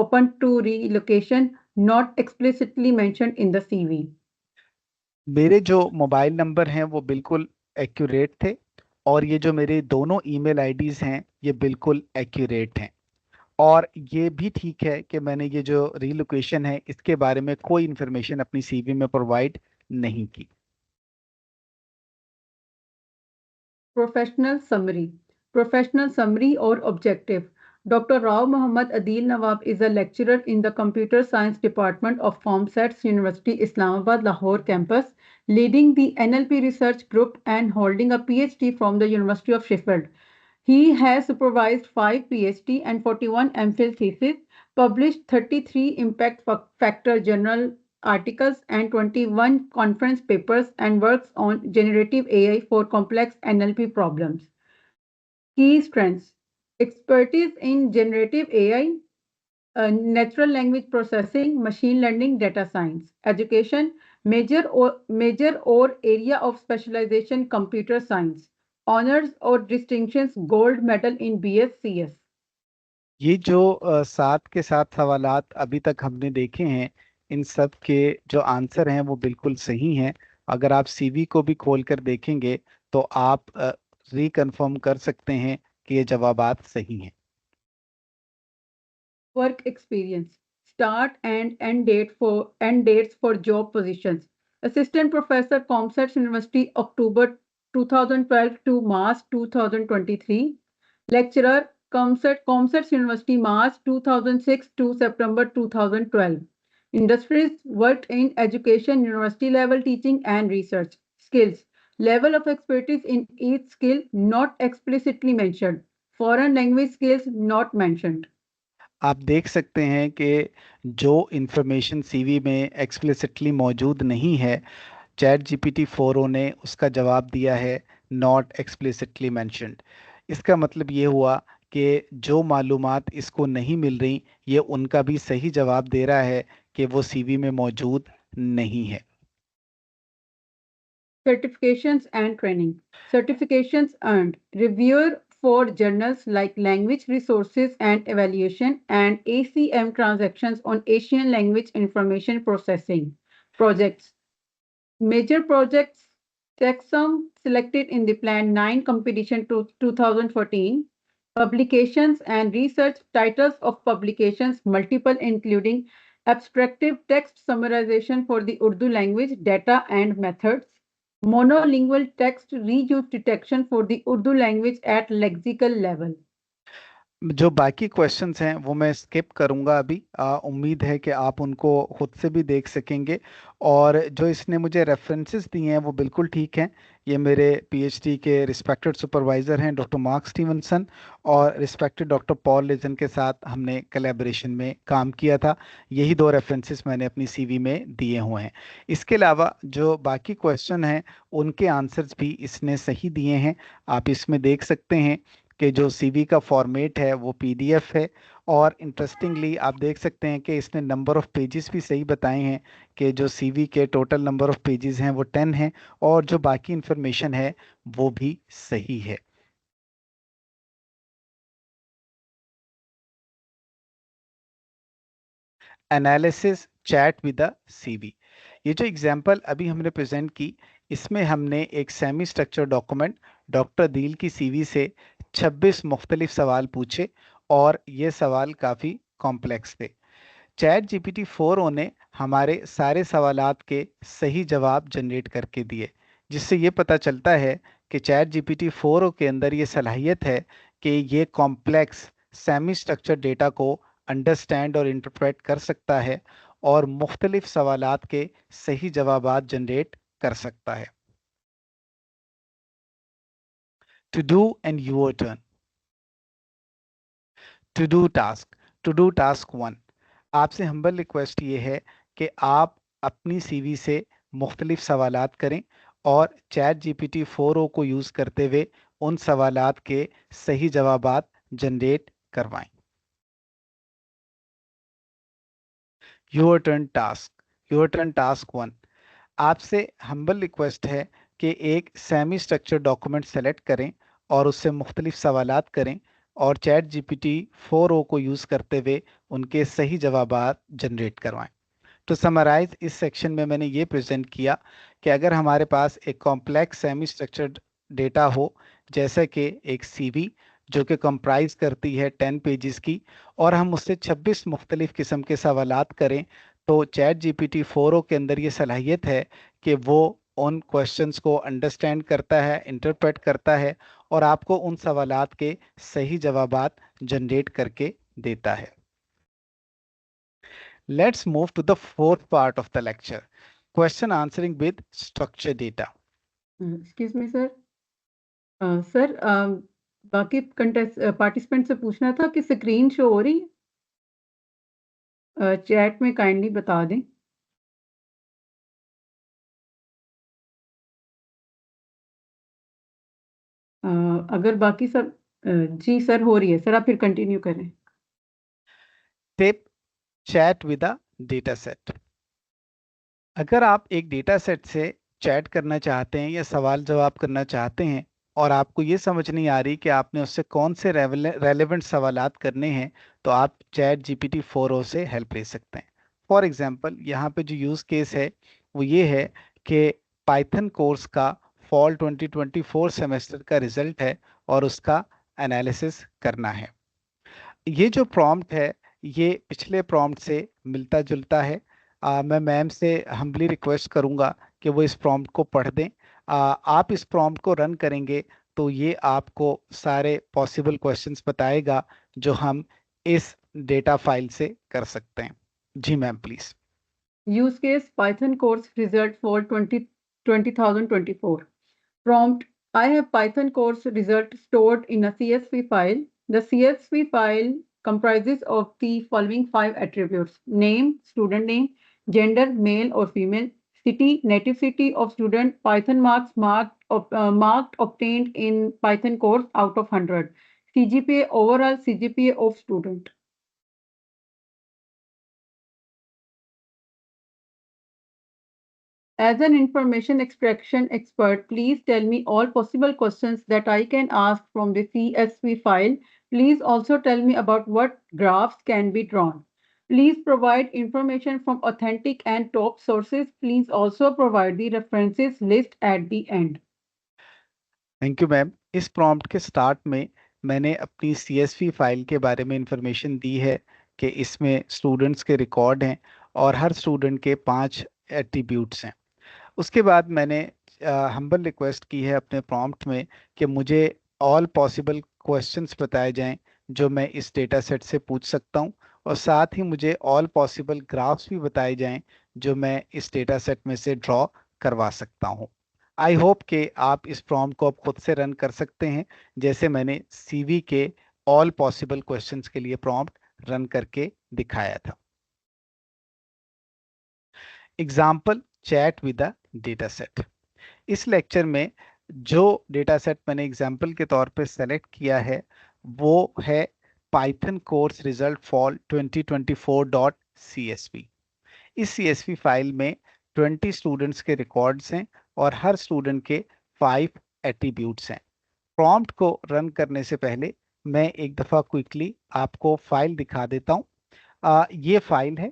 open to relocation, not explicitly mentioned in the CV. मेरे जो mobile number हैं वो बिल्कुल accurate थे, और ये जो मेरे दोनों ईमेल आईडीज़ हैं ये बिल्कुल एक्यूरेट हैं। और ये भी ठीक है कि मैंने ये जो रीलोकेशन है इसके बारे में कोई इन्फॉर्मेशन अपनी सीवी में प्रोवाइड नहीं की। Professional summary. Professional summary or objective. Dr. Rao Muhammad Adil Nawab is a lecturer in the Computer Science Department of FOMSATS University Islamabad Lahore campus, leading the NLP research group and holding a PhD from the University of Sheffield. He has supervised 5 PhD and 41 MPhil theses, published 33 impact factor journal articles and 21 conference papers, and works on generative AI for complex NLP problems. Key strengths: expertise in generative AI, natural language processing, machine learning, data science. Education: major or area of specialization computer science. Honors or distinctions: gold medal in BScs. ये जो 7 के 7 सवालात अभी तक हमने देखे हैं, इन सब के जो आंसर हैं वो बिल्कुल सही हैं। अगर आप सीवी को भी खोल कर देखेंगे तो आप रिकन्फर्म कर सकते हैं कि ये जवाबात सही हैं। Work experience. Start and end dates for job positions. Assistant Professor, Comsat University, October 2012 to March 2023. Lecturer, Comsat University, March 2006 to September 2012. Industries, worked in education, university level teaching and research. Skills, level of expertise in each skill not explicitly mentioned. Foreign language skills not mentioned. आप देख सकते हैं कि जो information CV में explicitly मौजूद नहीं है, चैट जीपीटी 4o ने उसका जवाब दिया है नॉट एक्सप्लिसिटली मेंशन्ड। इसका मतलब ये हुआ कि जो मालूमात इसको नहीं मिल रही, ये उनका भी सही जवाब दे रहा है कि वो सीवी में मौजूद नहीं है। Certifications and training. Certifications earned. Reviewer for journals like Language Resources and Evaluation and ACM transactions on Asian language information processing. Projects. Major projects. Checksum selected in the Plan 9 competition to 2014. Publications and research. Titles of publications multiple including abstractive text summarization for the Urdu language, data and methods. Monolingual text reuse detection for the Urdu language at lexical level. जो बाकी questions हैं वो मैं skip करूंगा अभी। उम्मीद है कि आप उनको खुद से भी देख सकेंगे। और जो इसने मुझे रेफरेंसेस दिए हैं वो बिल्कुल ठीक हैं। ये मेरे पीएचडी के रिस्पेक्टेड सुपरवाइज़र हैं डॉक्टर मार्क स्टीवनसन, और रिस्पेक्टेड डॉक्टर पॉल लेजन के साथ हमने कोलैबोरेशन में काम किया था। यही दो रेफरेंसेस मैंने अपनी सीवी में दिए हुए हैं। इसके अलावा जो बाकी क्वेश्चन हैं उनके आंसर्स भी इसने सही दिए हैं। आप इसमें देख सकते हैं कि जो सीवी का फॉर्मेट है वो पीडीएफ है। और इंटरेस्टिंगली आप देख सकते हैं कि इसने नंबर ऑफ पेजेस भी सही बताए हैं कि जो सीवी के टोटल नंबर ऑफ पेजेस हैं वो 10 हैं, और जो बाकी इंफॉर्मेशन है वो भी सही है। Analysis chat with the CV. ये जो एग्जांपल अभी हमने प्रेजेंट की, इसमें हमने एक सेमी स्ट्रक्चर डॉक्यूमेंट डॉक्टर दील की सीवी से 26 मुख्तलिफ सवाल पूछे, और ये सवाल काफ़ी कॉम्प्लेक्स थे। चैट जीपीटी 4o ने हमारे सारे सवालात के सही जवाब जनरेट करके दिए, जिससे ये पता चलता है कि चैट जीपीटी 4o के अंदर ये सलाहियत है कि ये कॉम्प्लेक्स सेमी स्ट्रक्चर डेटा को अंडरस्टैंड और इंटरप्रेट कर सकता है, और मुख्तलिफ सवालात के सही जवाबात जनरेट कर सकता है। To do and your turn. To do task 1। आपसे हम्बल रिक्वेस्ट ये है कि आप अपनी सीवी से मुख्तलिफ सवालात करें और चैट जीपीटी 4o को यूज़ करते हुए उन सवालात के सही जवाबात जनरेट करवाएं। Your turn task 1। आपसे हम्बल रिक्वेस्ट है कि एक सेमी स्ट्रक्चर डॉक्यूमेंट सेलेक्ट करें और उससे मुख्तलिफ सवालात करें, और चैट जीपीटी 4o को यूज़ करते हुए उनके सही जवाबात जनरेट करवाएं। तो समराइज, इस सेक्शन में मैंने ये प्रेजेंट किया कि अगर हमारे पास एक कॉम्प्लेक्स सेमी स्ट्रक्चर्ड डेटा हो, जैसे कि एक सीवी जो कि कंप्राइज करती है 10 पेजेस की, और हम उससे 26 मुख्तलिफ किस्म के सवालात करें, तो चैट जीपीटी 4o के अंदर ये सलाहियत है कि वो उन क्वेश्चंस को अंडरस्टैंड करता है, इंटरप्रेट करता है, और आपको उन सवालात के सही जवाबात जनरेट करके देता है। Let's move to the fourth part of the lecture, question answering with structured data. Excuse me, sir. Sir, बाकी पार्टिसिपेंट से पूछना था कि स्क्रीन शो हो रही है? चैट में काइंडली बता दें। अगर बाकी सब जी सर हो रही है सर, आप फिर कंटिन्यू करें। Tip: chat with a data set. अगर आप एक डेटा सेट से चैट करना चाहते हैं या सवाल जवाब करना चाहते हैं, और आपको ये समझ नहीं आ रही कि आपने उससे कौन से रेलेवेंट सवालात करने हैं, तो आप चैट जीपीटी 4o से हेल्प ले सकते हैं। फॉर एग्जांपल यहाँ पे जो यूज़ केस है वो ये है कि पाइथन कोर्स का फॉल 2024 सेमेस्टर का रिजल्ट है और उसका एनालिसिस करना है। ये जो प्रॉम्प्ट है ये पिछले प्रॉम्प्ट से मिलता जुलता है। मैं मैम से हम्बली रिक्वेस्ट करूंगा कि वो इस प्रॉम्प्ट को पढ़ दें। आप इस प्रॉम्प्ट को रन करेंगे तो ये आपको सारे पॉसिबल क्वेश्चंस बताएगा जो हम इस डेटा फाइल से कर सकते हैं। जी ma'am please. Use case Python course result for 2024. Prompt: I have Python course result stored in a CSV file. The CSV file comprises of the following 5 attributes: name, student name, gender, male or female, city, native city of student, Python marks marked obtained in Python course out of 100, CGPA, overall CGPA of student. As an information extraction expert, please tell me all possible questions that I can ask from the CSV file. Please also tell me about what graphs can be drawn. Please provide information from authentic and top sources. Please also provide the references list at the end. Thank you ma'am. इस prompt के start में मैंने अपनी CSV file के बारे में information दी है कि इसमें स्टूडेंट्स के रिकॉर्ड हैं और हर स्टूडेंट के 5 एट्रीब्यूट्स हैं। उसके बाद मैंने हम्बल रिक्वेस्ट की है अपने प्रॉम्प्ट में कि मुझे ऑल पॉसिबल क्वेश्चंस बताए जाएं जो मैं इस डेटा सेट से पूछ सकता हूं, और साथ ही मुझे ऑल पॉसिबल ग्राफ्स भी बताए जाएं जो मैं इस डेटा सेट में से ड्रॉ करवा सकता हूं। आई होप कि आप इस प्रॉम्प्ट को अब खुद से रन कर सकते हैं, जैसे मैंने सीवी के ऑल पॉसिबल क्वेश्चंस के लिए प्रॉम्प्ट रन करके दिखाया था। Example chat with the data set. इस लेक्चर में जो डेटा सेट मैंने एग्जाम्पल के तौर पे सेलेक्ट किया है वो है Python course result fall 2024.csv। इस CSV फाइल में 20 स्टूडेंट्स के रिकॉर्ड्स हैं और हर स्टूडेंट के 5 एट्रीब्यूट्स हैं। प्रॉम्प्ट को रन करने से पहले मैं एक दफ़ा क्विकली आपको फाइल दिखा देता हूँ। ये फाइल है,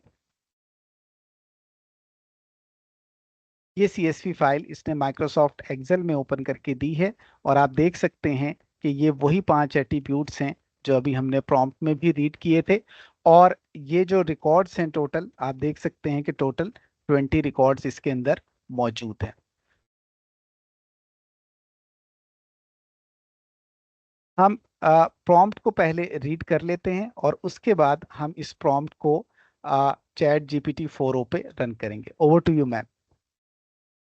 ये CSV फाइल इसने माइक्रोसॉफ्ट एक्सेल में ओपन करके दी है, और आप देख सकते हैं कि ये वही 5 एट्रीब्यूट्स हैं जो अभी हमने प्रॉम्प्ट में भी रीड किए थे। और ये जो रिकॉर्ड्स हैं टोटल, आप देख सकते हैं कि टोटल 20 रिकॉर्ड्स इसके अंदर मौजूद हैं। हम प्रॉम्प्ट को पहले रीड कर लेते हैं और उसके बाद हम इस प्रॉम्प्ट को चैट जीपीटी 4o पे रन करेंगे। Over to you ma'am.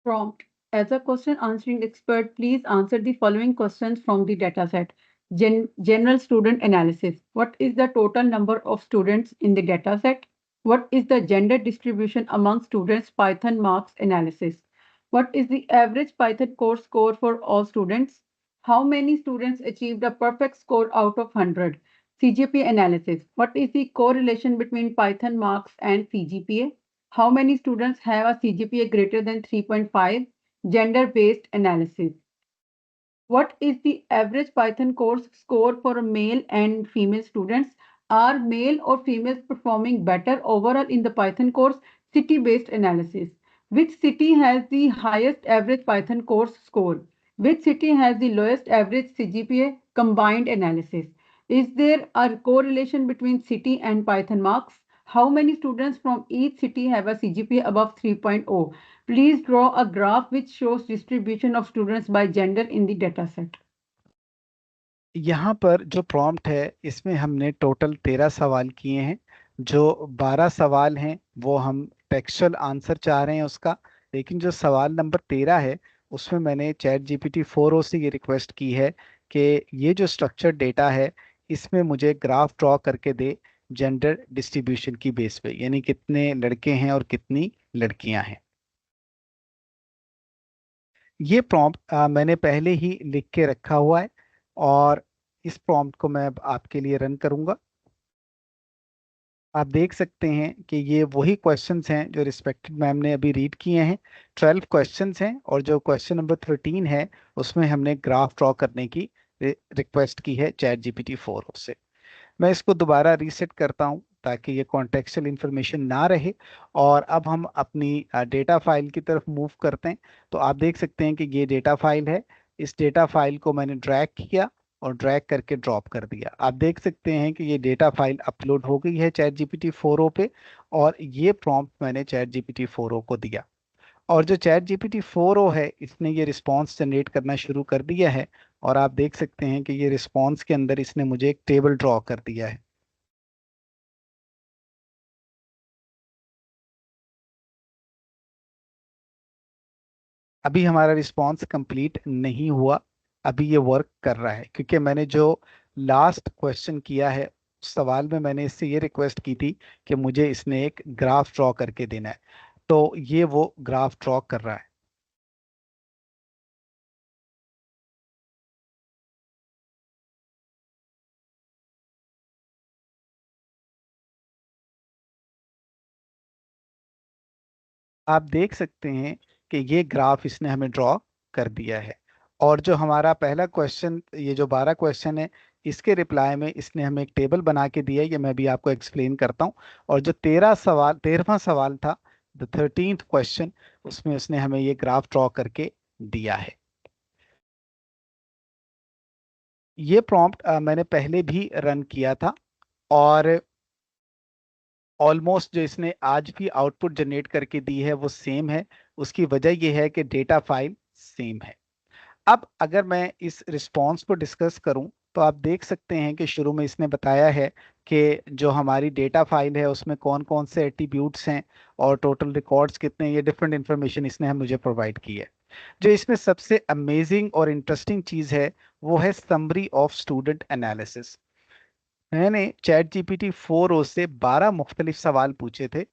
Prompt: As a question answering expert, please answer the following questions from the dataset. General student analysis. What is the total number of students in the dataset? What is the gender distribution among students? Python marks analysis. What is the average Python course score for all students? How many students achieved a perfect score out of 100? CGPA analysis. What is the correlation between Python marks and CGPA? How many students have a CGPA greater than 3.5? Gender-based analysis. What is the average Python course score for male and female students? Are male or females performing better overall in the Python course? City-based analysis. Which city has the highest average Python course score? Which city has the lowest average CGPA? Combined analysis. Is there a correlation between city and Python marks? How many students from each city have a CGPA above 3.0? Please draw a graph which shows distribution of students by gender in the dataset. यहाँ पर जो prompt है इसमें हमने total 13 सवाल किए हैं। जो 12 सवाल हैं वो हम टेक्सचुअल आंसर चाह रहे हैं उसका, लेकिन जो सवाल नंबर 13 है उसमें मैंने चैट जीपीटी 4o से ये रिक्वेस्ट की है कि ये जो स्ट्रक्चर डेटा है इसमें मुझे ग्राफ ड्रॉ करके दे जेंडर डिस्ट्रीब्यूशन की बेस पे, यानी कितने लड़के हैं और कितनी लड़कियां हैं। ये प्रॉम्प्ट मैंने पहले ही लिख के रखा हुआ है और इस प्रॉम्प्ट को मैं अब आपके लिए रन करूंगा। आप देख सकते हैं कि ये वही क्वेश्चंस हैं जो रिस्पेक्टेड मैम ने अभी रीड किए हैं। 12 क्वेश्चंस हैं और जो क्वेश्चन नंबर 13 है उसमें हमने ग्राफ ड्रॉ करने की रिक्वेस्ट की है चैट जीपीटी 4 से। मैं इसको दोबारा रीसेट करता हूं ताकि ये कॉन्टेक्चुअल इंफॉर्मेशन ना रहे। और अब हम अपनी डेटा फाइल की तरफ मूव करते हैं। तो आप देख सकते हैं कि ये डेटा फाइल है। इस डेटा फाइल को मैंने ड्रैग किया और ड्रैग करके ड्रॉप कर दिया। आप देख सकते हैं कि ये डेटा फाइल अपलोड हो गई है चैट जीपीटी 4 पे। और ये प्रॉम्प्ट मैंने चैट जीपीटी 4 को दिया। और जो चैट जीपीटी 4 है इसने ये रिस्पॉन्स जनरेट करना शुरू कर दिया है। और आप देख सकते हैं कि ये रिस्पॉन्स के अंदर इसने मुझे एक टेबल ड्रॉ कर दिया है। अभी हमारा रिस्पॉन्स कंप्लीट नहीं हुआ। अभी ये वर्क कर रहा है क्योंकि मैंने जो लास्ट क्वेश्चन किया है उस सवाल में मैंने इससे ये रिक्वेस्ट की थी कि मुझे इसने एक ग्राफ ड्रॉ करके देना है। तो ये वो ग्राफ ड्रॉ कर रहा है। आप देख सकते हैं कि ये ग्राफ इसने हमें ड्रॉ कर दिया है। और जो हमारा पहला क्वेश्चन, ये जो 12 क्वेश्चन है, इसके रिप्लाई में इसने हमें एक टेबल बना के दिया है। ये मैं भी आपको एक्सप्लेन करता हूँ। और जो 13वां सवाल था, द 13th क्वेश्चन, उसमें उसने हमें ये ग्राफ ड्रॉ करके दिया है। ये प्रॉम्प्ट मैंने पहले भी रन किया था। और ऑलमोस्ट जो इसने आज भी आउटपुट जनरेट करके दी है वो सेम है। उसकी वजह ये है कि डेटा फाइल सेम है। अब अगर मैं इस रिस्पॉन्स को डिस्कस करूं तो आप देख सकते हैं कि शुरू में इसने बताया है कि जो हमारी डेटा फाइल है उसमें कौन कौन से एट्रीब्यूट्स हैं और टोटल रिकॉर्ड्स कितने हैं, ये डिफरेंट इंफॉर्मेशन इसने हम मुझे प्रोवाइड की है। जो इसमें सबसे अमेजिंग और इंटरेस्टिंग चीज़ है वो है समरी ऑफ स्टूडेंट एनालिसिस। मैंने चैट जीपीटी 4 से 12 मुख्तलिफ सवाल पूछे थे।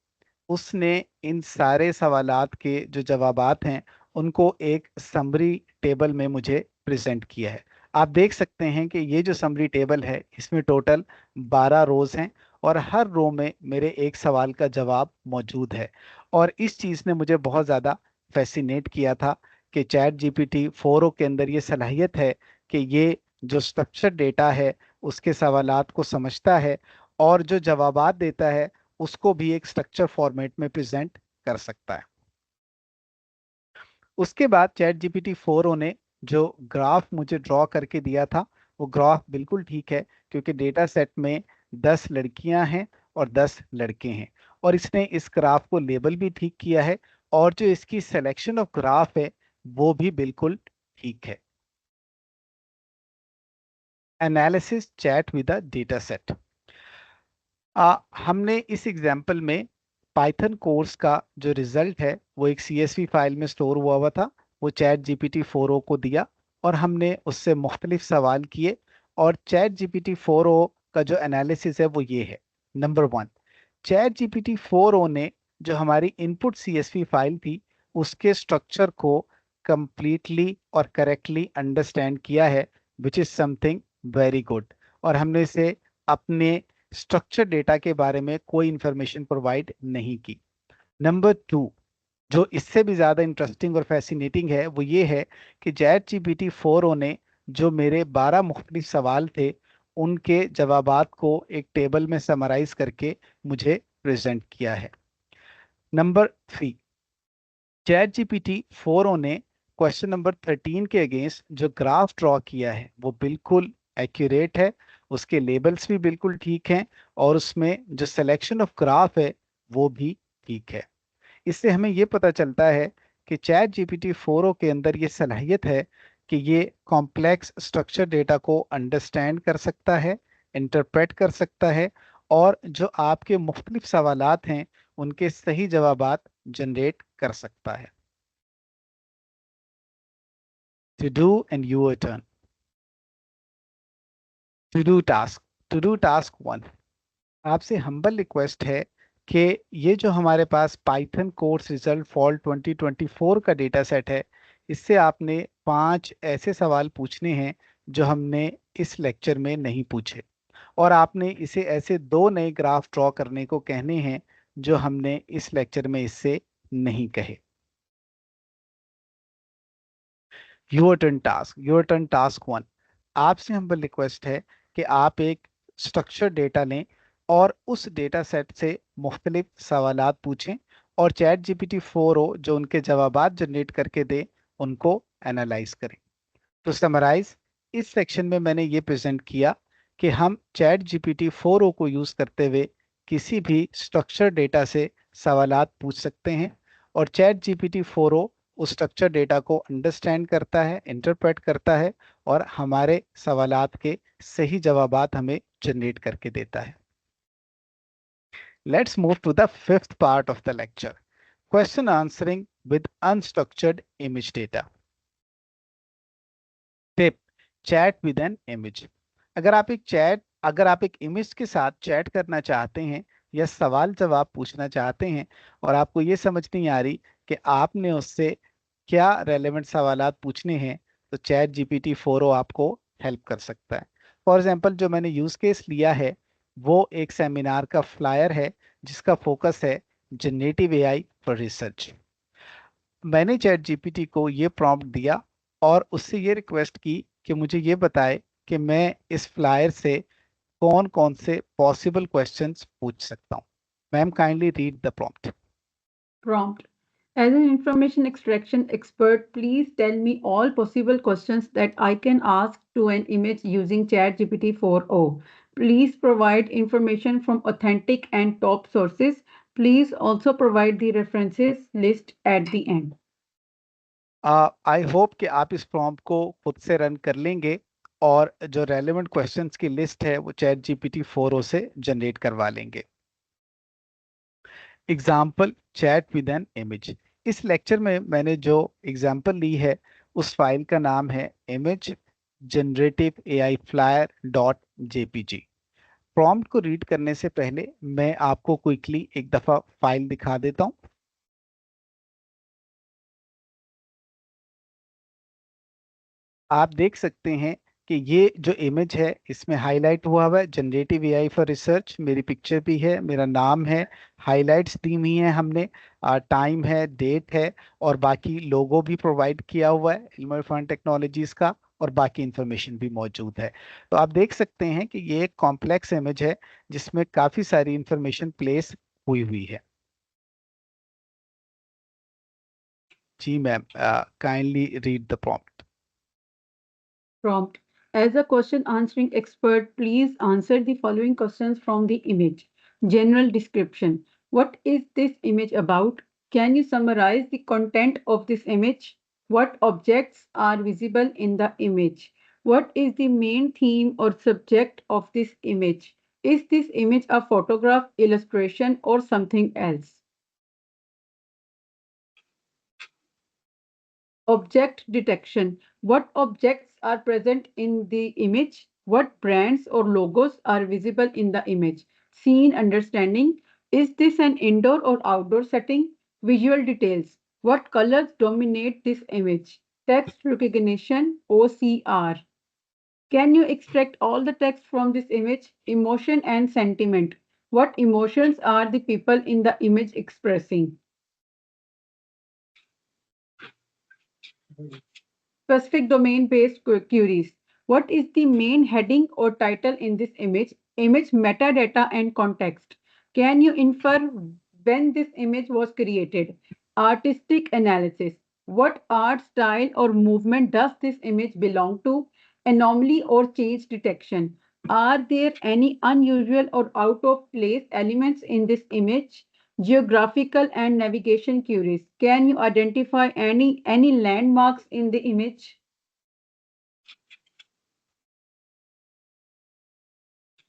उसने इन सारे सवालात के जो जवाबात हैं उनको एक समरी टेबल में मुझे प्रेजेंट किया है। आप देख सकते हैं कि ये जो समरी टेबल है इसमें टोटल 12 रोज हैं और हर रो में मेरे एक सवाल का जवाब मौजूद है। और इस चीज़ ने मुझे बहुत ज़्यादा फैसिनेट किया था कि चैट जीपीटी 4 के अंदर ये सलाहियत है कि ये जो स्ट्रक्चर डेटा है उसके सवालात को समझता है और जो जवाबात देता है उसको भी एक स्ट्रक्चर फॉर्मेट में प्रेजेंट कर सकता है। उसके बाद चैट जीपीटी 4 ने जो ग्राफ मुझे ड्रॉ करके दिया था वो ग्राफ बिल्कुल ठीक है क्योंकि डेटा सेट में 10 लड़कियां हैं और 10 लड़के हैं। और इसने इस ग्राफ को लेबल भी ठीक किया है। और जो इसकी सिलेक्शन ऑफ ग्राफ है वो भी बिल्कुल ठीक है। Analysis chat with the data set. हमने इस एग्जाम्पल में पाइथन कोर्स का जो रिजल्ट है वो एक सीएसवी फाइल में स्टोर हुआ हुआ था। वो चैट जीपीटी 4 को दिया और हमने उससे मुख्तलिफ सवाल किए। और चैट जीपीटी 4 का जो एनालिसिस है वो ये है। नंबर 1, चैट जीपीटी 4 ने जो हमारी इनपुट सीएसवी फाइल थी उसके स्ट्रक्चर को कंप्लीटली और करेक्टली अंडरस्टैंड किया है, which is something very good. और हमने इसे अपने स्ट्रक्चर डेटा के बारे में कोई इंफॉर्मेशन प्रोवाइड नहीं की। नंबर 2, जो इससे भी ज़्यादा इंटरेस्टिंग और फैसिनेटिंग है वो ये है कि चैट जीपीटी 4 ने जो मेरे 12 मुख्तलिफ सवाल थे उनके जवाबात को एक टेबल में समराइज करके मुझे प्रेजेंट किया है। नंबर 3, चैट जीपीटी 4 ने क्वेश्चन नंबर 13 के अगेंस्ट जो ग्राफ ड्रॉ किया है वो बिल्कुल एक्यूरेट है। उसके लेबल्स भी बिल्कुल ठीक हैं और उसमें जो सिलेक्शन ऑफ ग्राफ है वो भी ठीक है। इससे हमें ये पता चलता है कि चैट जीपीटी 4 के अंदर ये सलाहियत है कि ये कॉम्प्लेक्स स्ट्रक्चर डेटा को अंडरस्टैंड कर सकता है, इंटरप्रेट कर सकता है और जो आपके मुख्तलिफ सवालात हैं उनके सही जवाबात जनरेट कर सकता है। To do and your turn. To do task. To do task 1, आपसे हम्बल रिक्वेस्ट है कि ये जो हमारे पास पाइथन कोर्स रिजल्ट फॉल 2024 का डेटा सेट है इससे आपने 5 ऐसे सवाल पूछने हैं जो हमने इस लेक्चर में नहीं पूछे। और आपने इसे ऐसे दो नए ग्राफ ड्रॉ करने को कहने हैं जो हमने इस लेक्चर में इससे नहीं कहे। Your turn task 1। आपसे हम्बल रिक्वेस्ट है कि आप एक स्ट्रक्चर डेटा लें और उस डेटा सेट से मुख्तलिफ सवालात पूछें और चैट जीपीटी 4 जो उनके जवाबात जनरेट करके दे उनको एनालाइज करें। तो समराइज, इस सेक्शन में मैंने ये प्रेजेंट किया कि हम चैट जीपीटी 4 को यूज़ करते हुए किसी भी स्ट्रक्चर डेटा से सवालात पूछ सकते हैं और चैट जीपीटी 4 उस स्ट्रक्चर डेटा को अंडरस्टैंड करता है, इंटरप्रेट करता है और हमारे सवालात के सही जवाबात हमें जनरेट करके देता है। Let's move to the fifth part of the lecture, question answering with unstructured image data. Tip, chat with an image. अगर आप एक इमेज के साथ चैट करना चाहते हैं या सवाल जवाब पूछना चाहते हैं और आपको ये समझ नहीं आ रही कि आपने उससे क्या रेलेवेंट सवालात पूछने हैं, तो चैट जीपीटी 4 आपको हेल्प कर सकता है। फॉर एग्जांपल, जो मैंने यूज केस लिया है वो एक सेमिनार का फ्लायर है जिसका फोकस है जनरेटिव एआई फॉर रिसर्च। मैंने चैट जीपीटी को ये प्रॉम्प्ट दिया और उससे ये रिक्वेस्ट की कि मुझे ये बताए कि मैं इस फ्लायर से कौन कौन से पॉसिबल क्वेश्चंस पूछ सकता हूँ। Ma'am, kindly read the prompt. Prompt. As an information extraction expert, please tell me all possible questions that I can ask to an image using ChatGPT 4o. Please provide information from authentic and top sources. Please also provide the references list at the end. I hope कि आप इस prompt को खुद से run कर लेंगे और जो रेलेवेंट क्वेश्चंस की लिस्ट है वो चैट जीपीटी 4 से जनरेट करवा लेंगे। Example, chat with an image. इस लेक्चर में मैंने जो एग्जाम्पल ली है उस फाइल का नाम है image generative AI flyer dot JPG. Prompt को रीड करने से पहले मैं आपको क्विकली एक दफा फाइल दिखा देता हूं। आप देख सकते हैं कि ये जो इमेज है इसमें हाईलाइट हुआ है जनरेटिव एआई फॉर रिसर्च। मेरी पिक्चर भी है, मेरा नाम है, हाईलाइट्स दी हुई हैं हमने, टाइम है, डेट है और बाकी लोगो भी प्रोवाइड किया हुआ है इल्म फंड टेक्नोलॉजीज का और बाकी इंफॉर्मेशन भी मौजूद है। तो आप देख सकते हैं कि ये एक कॉम्प्लेक्स इमेज है जिसमें काफ़ी सारी इंफॉर्मेशन प्लेस हुई हुई है। जी ma'am, kindly read the prompt. Prompt. As a question answering expert, please answer the following questions from the image. General description. What is this image about? Can you summarize the content of this image? What objects are visible in the image? What is the main theme or subject of this image? Is this image a photograph, illustration, or something else? Object detection. What objects are present in the image? What brands or logos are visible in the image? Scene understanding. Is this an indoor or outdoor setting? Visual details. What colors dominate this image? Text recognition, OCR. Can you extract all the text from this image? Emotion and sentiment. What emotions are the people in the image expressing? Specific domain-based queries. What is the main heading or title in this image? Image metadata and context. Can you infer when this image was created? Artistic analysis. What art style or movement does this image belong to? Anomaly or change detection. Are there any unusual or out of place elements in this image? Geographical and navigation queries. Can you identify any landmarks in the image?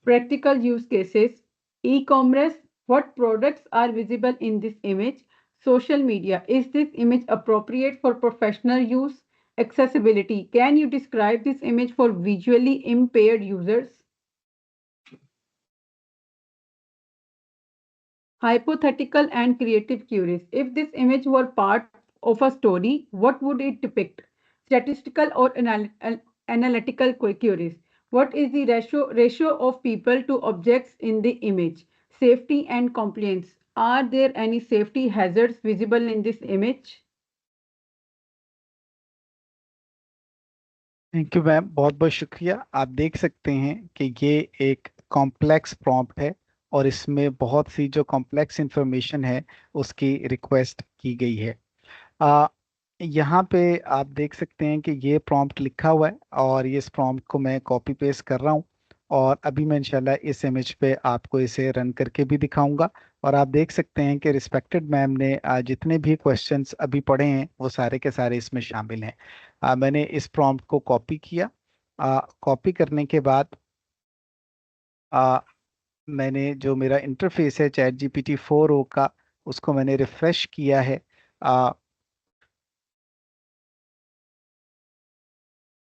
Practical use cases. E-commerce. What products are visible in this image? Social media. Is this image appropriate for professional use? Accessibility. Can you describe this image for visually impaired users? Hypothetical and creative queries. If this image were part of a story, what would it depict? Statistical or analytical queries. What is the ratio of people to objects in the image? Safety and compliance. Are there any safety hazards visible in this image? Thank you ma'am, बहुत बहुत शुक्रिया। आप देख सकते हैं कि ये एक कॉम्प्लेक्स प्रॉम्प्ट है और इसमें बहुत सी जो कॉम्प्लेक्स इंफॉर्मेशन है उसकी रिक्वेस्ट की गई है। आ, यहाँ पे आप देख सकते हैं कि ये प्रॉम्प्ट लिखा हुआ है और ये इस प्रॉम्प्ट को मैं कॉपी पेस्ट कर रहा हूँ और अभी मैं इंशाल्लाह इस इमेज पे आपको इसे रन करके भी दिखाऊंगा। और आप देख सकते हैं कि रिस्पेक्टेड मैम ने जितने भी क्वेश्चंस अभी पढ़े हैं वो सारे के सारे इसमें शामिल हैं। मैंने इस प्रॉम्प्ट को कॉपी किया। कॉपी करने के बाद आ, मैंने जो मेरा इंटरफेस है चैट जीपीटी 4o का उसको मैंने रिफ्रेश किया है।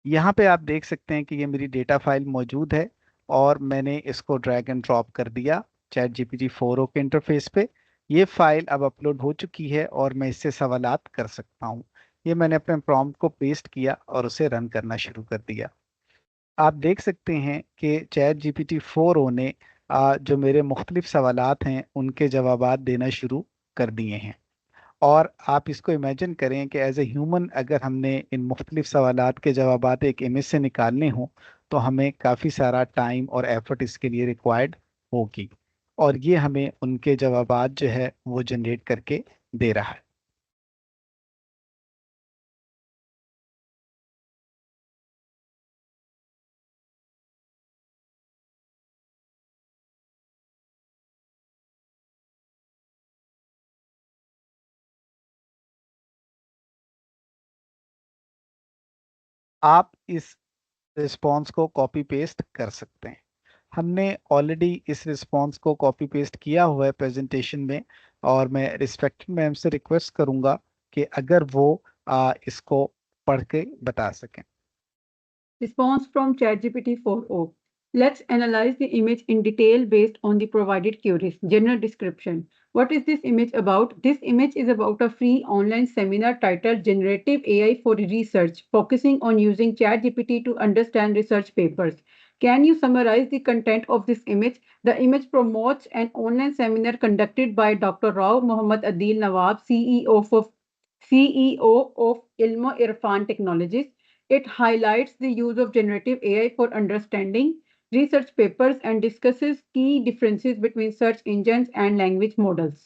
यहाँ पे आप देख सकते हैं कि ये मेरी डेटा फाइल मौजूद है और मैंने इसको ड्रैग एंड ड्रॉप कर दिया चैट जीपीटी 4o के इंटरफेस पे। ये फाइल अब अपलोड हो चुकी है और मैं इससे सवालात कर सकता हूँ। ये मैंने अपने प्रॉम्प्ट को पेस्ट किया और उसे रन करना शुरू कर दिया। आप देख सकते हैं कि चैट जीपीटी 4o ने जो मेरे मुख्तलिफ सवालात हैं उनके जवाबात देना शुरू कर दिए हैं। और आप इसको इमेजिन करें कि एज ए ह्यूमन अगर हमने इन मुख्तलिफ सवालात के जवाबात एक इमेज से निकालने हों तो हमें काफ़ी सारा टाइम और एफर्ट इसके लिए रिक्वायर्ड होगी। और ये हमें उनके जवाबात जो है वो जनरेट करके दे रहा है। आप इस रिस्पॉन्स को कॉपी पेस्ट कर सकते हैं। हमने ऑलरेडी इस रिस्पॉन्स को कॉपी पेस्ट किया हुआ है प्रेजेंटेशन में और मैं रिस्पेक्टेड मैम से रिक्वेस्ट करूंगा कि अगर वो इसको पढ़ के बता सकें। Response from ChatGPT 4o. Let's analyze the image in detail based on the provided queries. General description. What is this image about? This image is about a free online seminar titled Generative AI for Research, focusing on using ChatGPT to understand research papers. Can you summarize the content of this image? The image promotes an online seminar conducted by Dr. Rao Muhammad Adil Nawab, CEO of Ilmo Irfan Technologies. It highlights the use of generative AI for understanding research papers and discusses key differences between search engines and language models.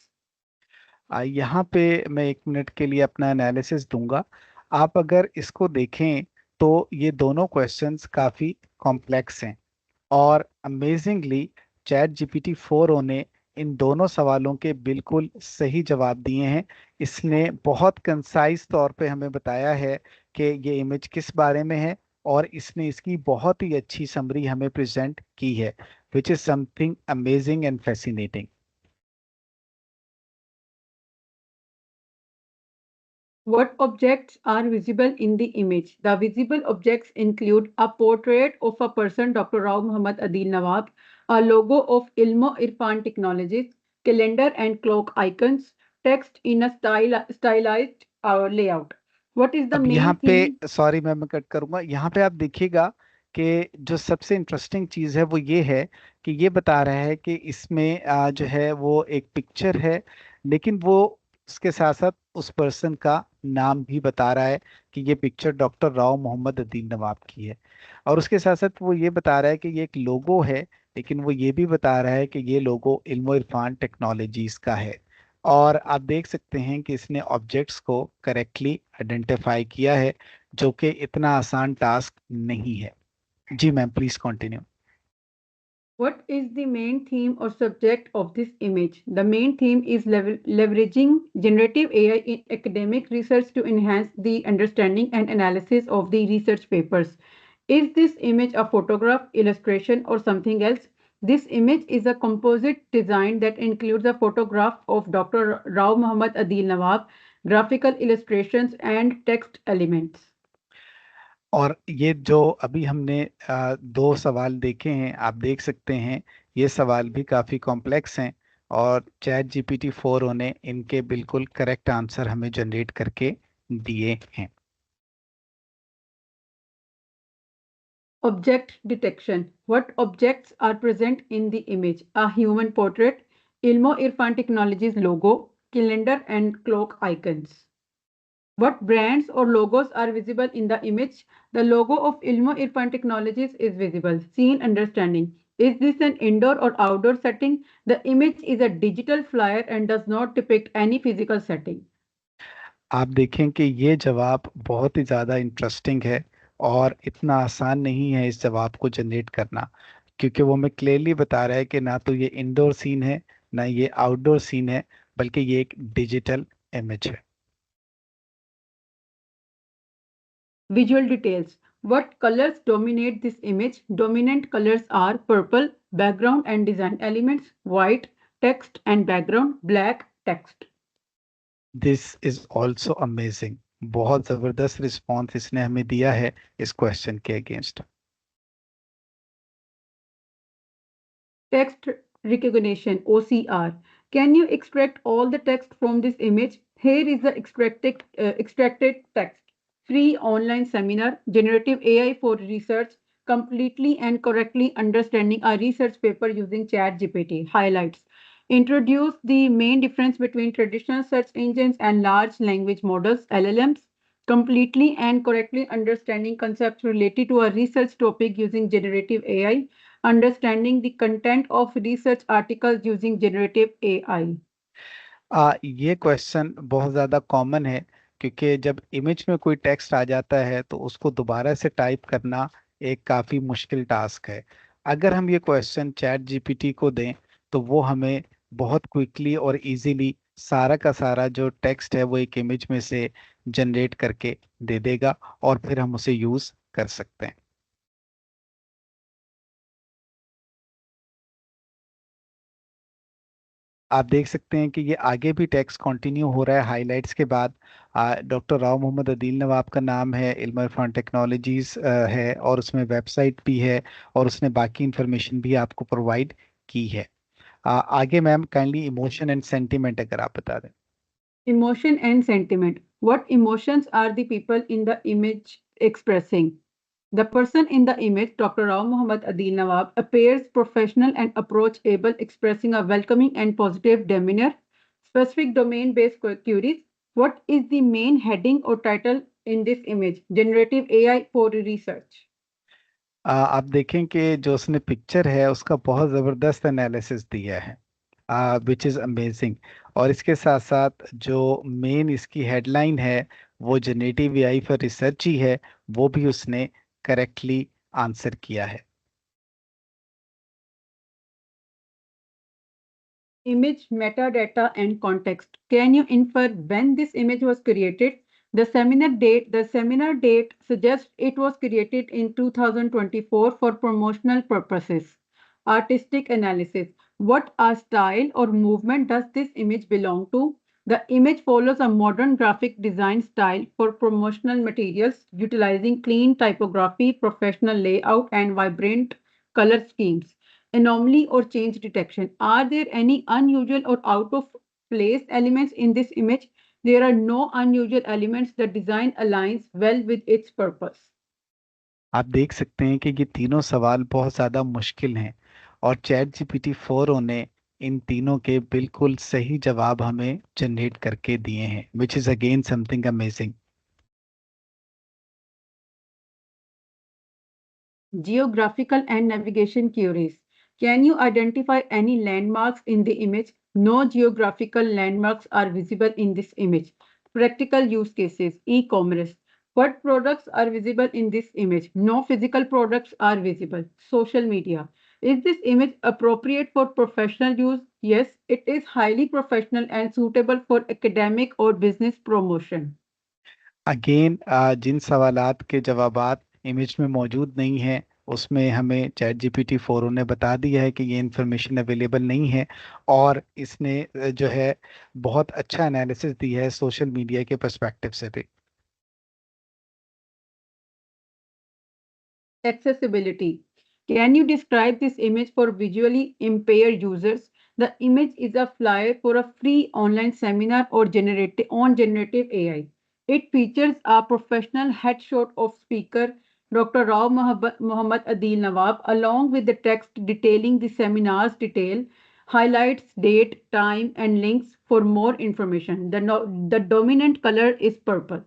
यहाँ पे मैं 1 minute के लिए अपना analysis दूंगा। आप अगर इसको देखें तो ये दोनों क्वेश्चंस काफ़ी कॉम्प्लेक्स हैं और अमेजिंगली चैट जीपीटी 4o ने इन दोनों सवालों के बिल्कुल सही जवाब दिए हैं। इसने बहुत कंसाइज तौर पे हमें बताया है कि ये इमेज किस बारे में है और इसने इसकी बहुत ही अच्छी समरी हमें प्रेजेंट की है, which is something amazing and fascinating. What objects are visible in the image? The visible objects include a portrait of a person, Dr. Rao Muhammad Adil Nawab, a logo of Ilmo Irfan Technologies, calendar and clock icons, text in a stylized layout. What is the अब main यहाँ theme? पे sorry मैं cut करूंगा। यहाँ पे आप देखिएगा कि जो सबसे इंटरेस्टिंग चीज़ है वो ये है कि ये बता रहा है कि इसमें जो है वो एक पिक्चर है, लेकिन वो उसके साथ साथ उस पर्सन का नाम भी बता रहा है कि ये पिक्चर डॉक्टर राव मोहम्मद अदील नवाब की है। और उसके साथ साथ वो ये बता रहा है कि ये एक लोगो है, लेकिन वो ये भी बता रहा है कि ये लोगो इल्मो इरफान टेक्नोलॉजीज का है। और आप देख सकते हैं कि इसने ऑब्जेक्ट्स को करेक्टली आइडेंटिफाई किया है, जो कि इतना आसान टास्क नहीं है। जी ma'am, please continue. What is the main theme or subject of this image? The main theme is leveraging generative AI in academic research to enhance the understanding and analysis of the research papers. Is this image a photograph, illustration, or something else? This image is a composite design that includes a photograph of Dr. Rao Muhammad Adil Nawab, graphical illustrations, and text elements. और ये जो अभी हमने दो सवाल देखे हैं, आप देख सकते हैं ये सवाल भी काफ़ी कॉम्प्लेक्स हैं और चैट जीपीटी 4o ने इनके बिल्कुल करेक्ट आंसर हमें जनरेट करके दिए हैं। Object detection. What objects are present in the image? A human portrait, Ilmo Irfan Technologies logo, calendar and clock icons. What brands or logos are visible in the image? The logo of Ilmo Irfan Technologies is visible. Scene understanding. Is this an indoor or outdoor setting? The image is a digital flyer and does not depict any physical setting. आप देखें कि ये जवाब बहुत ही ज़्यादा interesting है और इतना आसान नहीं है इस जवाब को जनरेट करना, क्योंकि वो हमें क्लियरली बता रहा है कि ना तो ये इंडोर सीन है ना ये आउटडोर सीन है, बल्कि ये एक डिजिटल इमेज है। Visual details. What colors dominate this image? Dominant colors are purple, background and design elements, white, text and background, black, text. This is also amazing. बहुत जबरदस्त रिस्पॉन्स इसने हमें दिया है इस क्वेश्चन के against. Text recognition OCR. Can you extract all the text from this image? Here is the extracted text. Free online seminar, generative AI for research, completely and correctly understanding a research paper using ChatGPT. Highlights. Introduce the main difference between traditional search engines and large language models, LLMs. Completely and correctly understanding concepts related to a research topic using generative AI. Understanding the content of research articles using generative AI. ये question बहुत ज़्यादा common है, क्योंकि जब image में कोई text आ जाता है तो उसको दोबारा से टाइप करना एक काफ़ी मुश्किल टास्क है। अगर हम ये क्वेश्चन चैट जीपीटी को दें तो वो हमें बहुत क्विकली और इजीली सारा का सारा जो टेक्स्ट है वो एक इमेज में से जनरेट करके दे देगा और फिर हम उसे यूज़ कर सकते हैं। आप देख सकते हैं कि ये आगे भी टेक्स्ट कंटिन्यू हो रहा है हाइलाइट्स के बाद। डॉक्टर राव मोहम्मद अदील नवाब का नाम है, इल्म इरफान टेक्नोलॉजीज है और उसमें वेबसाइट भी है और उसने बाकी इंफॉर्मेशन भी आपको प्रोवाइड की है। आगे ma'am kindly emotion and sentiment अगर आप बता दें। Emotion and sentiment. What emotions are the people in the image expressing? The person in the image, Dr. Rao Muhammad Adil Nawab, appears professional and approachable, expressing a welcoming and positive demeanor. Specific domain based queries. What is the main heading or title in this image? Generative AI for research. आप देखें कि जो उसने picture है उसका बहुत ज़बरदस्त analysis दिया है, विच इज़ अमेजिंग। और इसके साथ साथ जो मेन इसकी हेडलाइन है वो जेनेटिव एआई फॉर रिसर्च ही है, वो भी उसने करेक्टली आंसर किया है। Image metadata and context. Can you infer when this image was created? The seminar date suggests it was created in 2024 for promotional purposes. Artistic analysis. What style or movement does this image belong to? The image follows a modern graphic design style for promotional materials, utilizing clean typography, professional layout, and vibrant color schemes. Anomaly or change detection. Are there any unusual or out of place elements in this image? There are no unusual elements. The design aligns well with its purpose. आप देख सकते हैं कि ये तीनों सवाल बहुत ज़्यादा मुश्किल हैं और चैट जीपीटी 4 ने इन तीनों के बिल्कुल सही जवाब हमें जनरेट करके दिए हैं, which is again something amazing. Geographical and navigation queries. Can you identify any landmarks in the image? No geographical landmarks are visible in this image. Practical use cases. E-commerce. What products are visible in this image? No physical products are visible. Social media. Is this image appropriate for professional use? Yes, it is highly professional and suitable for academic or business promotion. Again जिन सवालात के जवाबात image में मौजूद नहीं हैं उसमें हमें chat GPT 4 ने बता दिया है कि ये इन्फॉर्मेशन अवेलेबल नहीं है, और इसने जो है बहुत अच्छा एनालिसिस दिया है सोशल मीडिया के पर्सपेक्टिव से भी। Accessibility. Can you describe this image for visually impaired users? The image is a flyer for a free online seminar or generative AI. It features a professional headshot of speaker Dr. Rao Muhammad Adil Nawab, along with the text detailing the seminar's detail, highlights date, time, and links for more information. The dominant color is purple.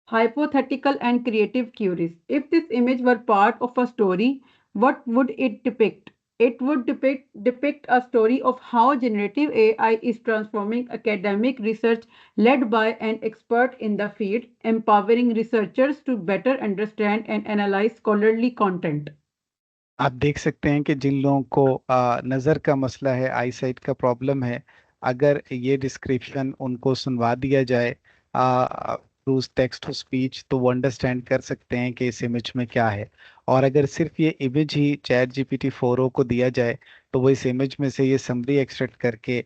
Hypothetical and creative queries. If this image were part of a story, what would it depict? It would depict a story of how generative AI is transforming academic research led by an expert in the field, empowering researchers to better understand and analyze scholarly content. आप देख सकते हैं कि जिन लोगों को नज़र का मसला है, आई साइट का प्रॉब्लम है, अगर ये डिस्क्रिप्शन उनको सुनवा दिया जाए थ्रू टेक्स्ट टू स्पीच, तो वो अंडरस्टैंड कर सकते हैं कि इस इमेज में क्या है। और अगर सिर्फ ये इमेज ही चैट जीपीटी 4o को दिया जाए, तो वो इस इमेज में से ये समरी एक्सट्रैक्ट करके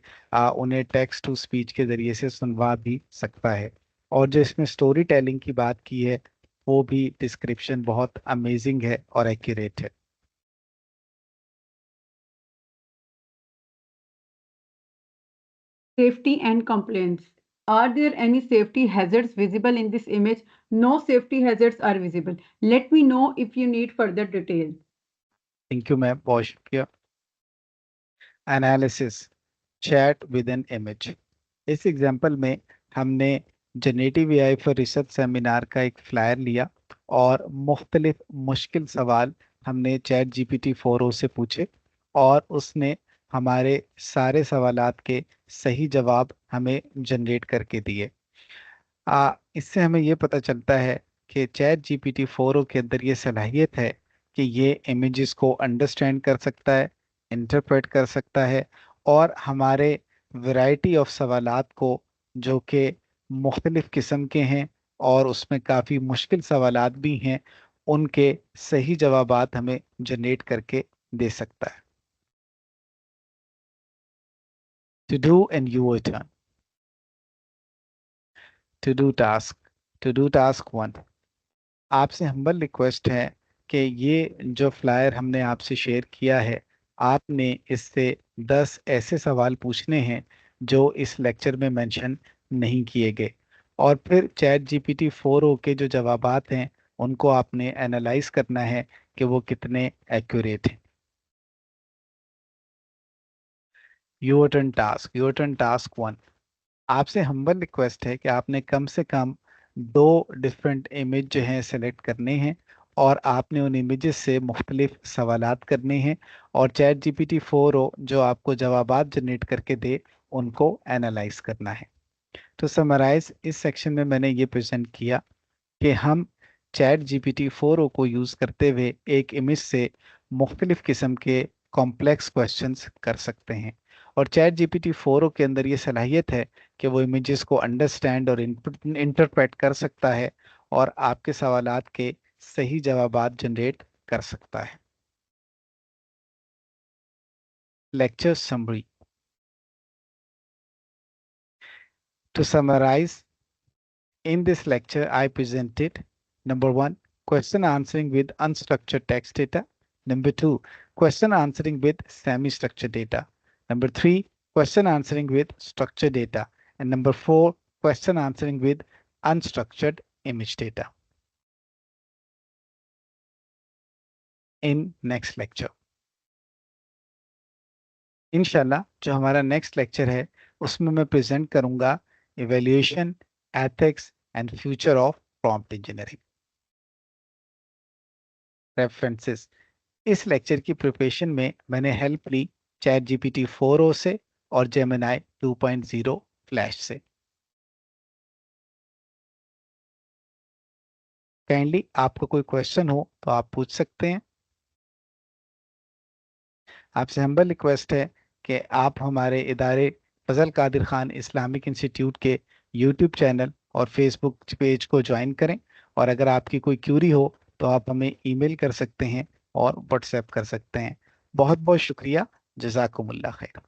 उन्हें टेक्स्ट टू स्पीच के ज़रिए से सुनवा भी सकता है। और जो इसमें स्टोरी टेलिंग की बात की है, वो भी डिस्क्रिप्शन बहुत अमेजिंग है और एक्यूरेट है। Safety and complaints. Are there any safety hazards visible in this image? No safety hazards are visible. Let me know if you need further detail. Thank you ma'am, बहुत शुक्रिया। Analysis, chat with an image. इस example में हमने generative AI for research seminar का एक flyer लिया और मुख्तलिफ मुश्किल सवाल हमने चैट जीपीटी 4o से पूछे, और उसने हमारे सारे सवालात के सही जवाब हमें जनरेट करके दिए। इससे हमें ये पता चलता है कि चैट जीपीटी 4o के अंदर ये सलाहियत है कि ये इमेजेस को अंडरस्टैंड कर सकता है, इंटरप्रेट कर सकता है, और हमारे वैरायटी ऑफ सवालात को, जो कि मुख्तलिफ किस्म के हैं और उसमें काफ़ी मुश्किल सवालात भी हैं, उनके सही जवाबात हमें जनरेट करके दे सकता है। To do and your turn. To do task. To do task 1। आपसे हम्बल रिक्वेस्ट है कि ये जो फ्लायर हमने आपसे शेयर किया है, आपने इससे 10 ऐसे सवाल पूछने हैं जो इस लेक्चर में मेंशन नहीं किए गए, और फिर चैट जीपीटी 4o के जो जवाबात हैं उनको आपने एनालाइज करना है कि वो कितने एक्यूरेट हैं। Your turn task 1। आपसे हम्बल रिक्वेस्ट है कि आपने कम से कम 2 डिफरेंट इमेज जो हैं सेलेक्ट करने हैं, और आपने उन इमेजेस से मुख्तलिफ सवालात करने हैं, और चैट जीपीटी 4o जो आपको जवाबात जनरेट करके दे, उनको एनालाइज करना है। तो समराइज, इस सेक्शन में मैंने ये प्रेजेंट किया कि हम चैट जीपीटी 4o को यूज़ करते हुए एक इमेज से मुख्तलिफ किस्म के कॉम्प्लेक्स क्वेश्चंस कर सकते हैं। और चैट जीपीटी 4o के अंदर ये सलाहियत है कि वो इमेजेस को अंडरस्टैंड और इंटरप्रेट कर सकता है, और आपके सवालात के सही जवाबात जनरेट कर सकता है। Lecture summary. To summarize, in this lecture, I presented number 1, question answering with unstructured text data. Number 2, question answering with semi-structured data. Number 3, question answering with structured data. And number 4, question answering with unstructured image data. In next lecture, इंशाल्लाह जो हमारा next lecture है उसमें मैं present करूंगा evaluation, ethics and future of prompt engineering. References. इस lecture की preparation में मैंने हेल्प ली चैट जीपीटी 4o से और जेमिनाई 2.0 फ्लैश से। काइंडली आपको कोई क्वेश्चन हो तो आप पूछ सकते हैं। आपसे हम्बल रिक्वेस्ट है कि आप हमारे इदारे फजल कादिर खान इस्लामिक इंस्टीट्यूट के यूट्यूब चैनल और फेसबुक पेज को ज्वाइन करें, और अगर आपकी कोई क्यूरी हो तो आप हमें ईमेल कर सकते हैं और व्हाट्सएप कर सकते हैं। बहुत बहुत शुक्रिया। जज़ाकुमुल्लाह खैर।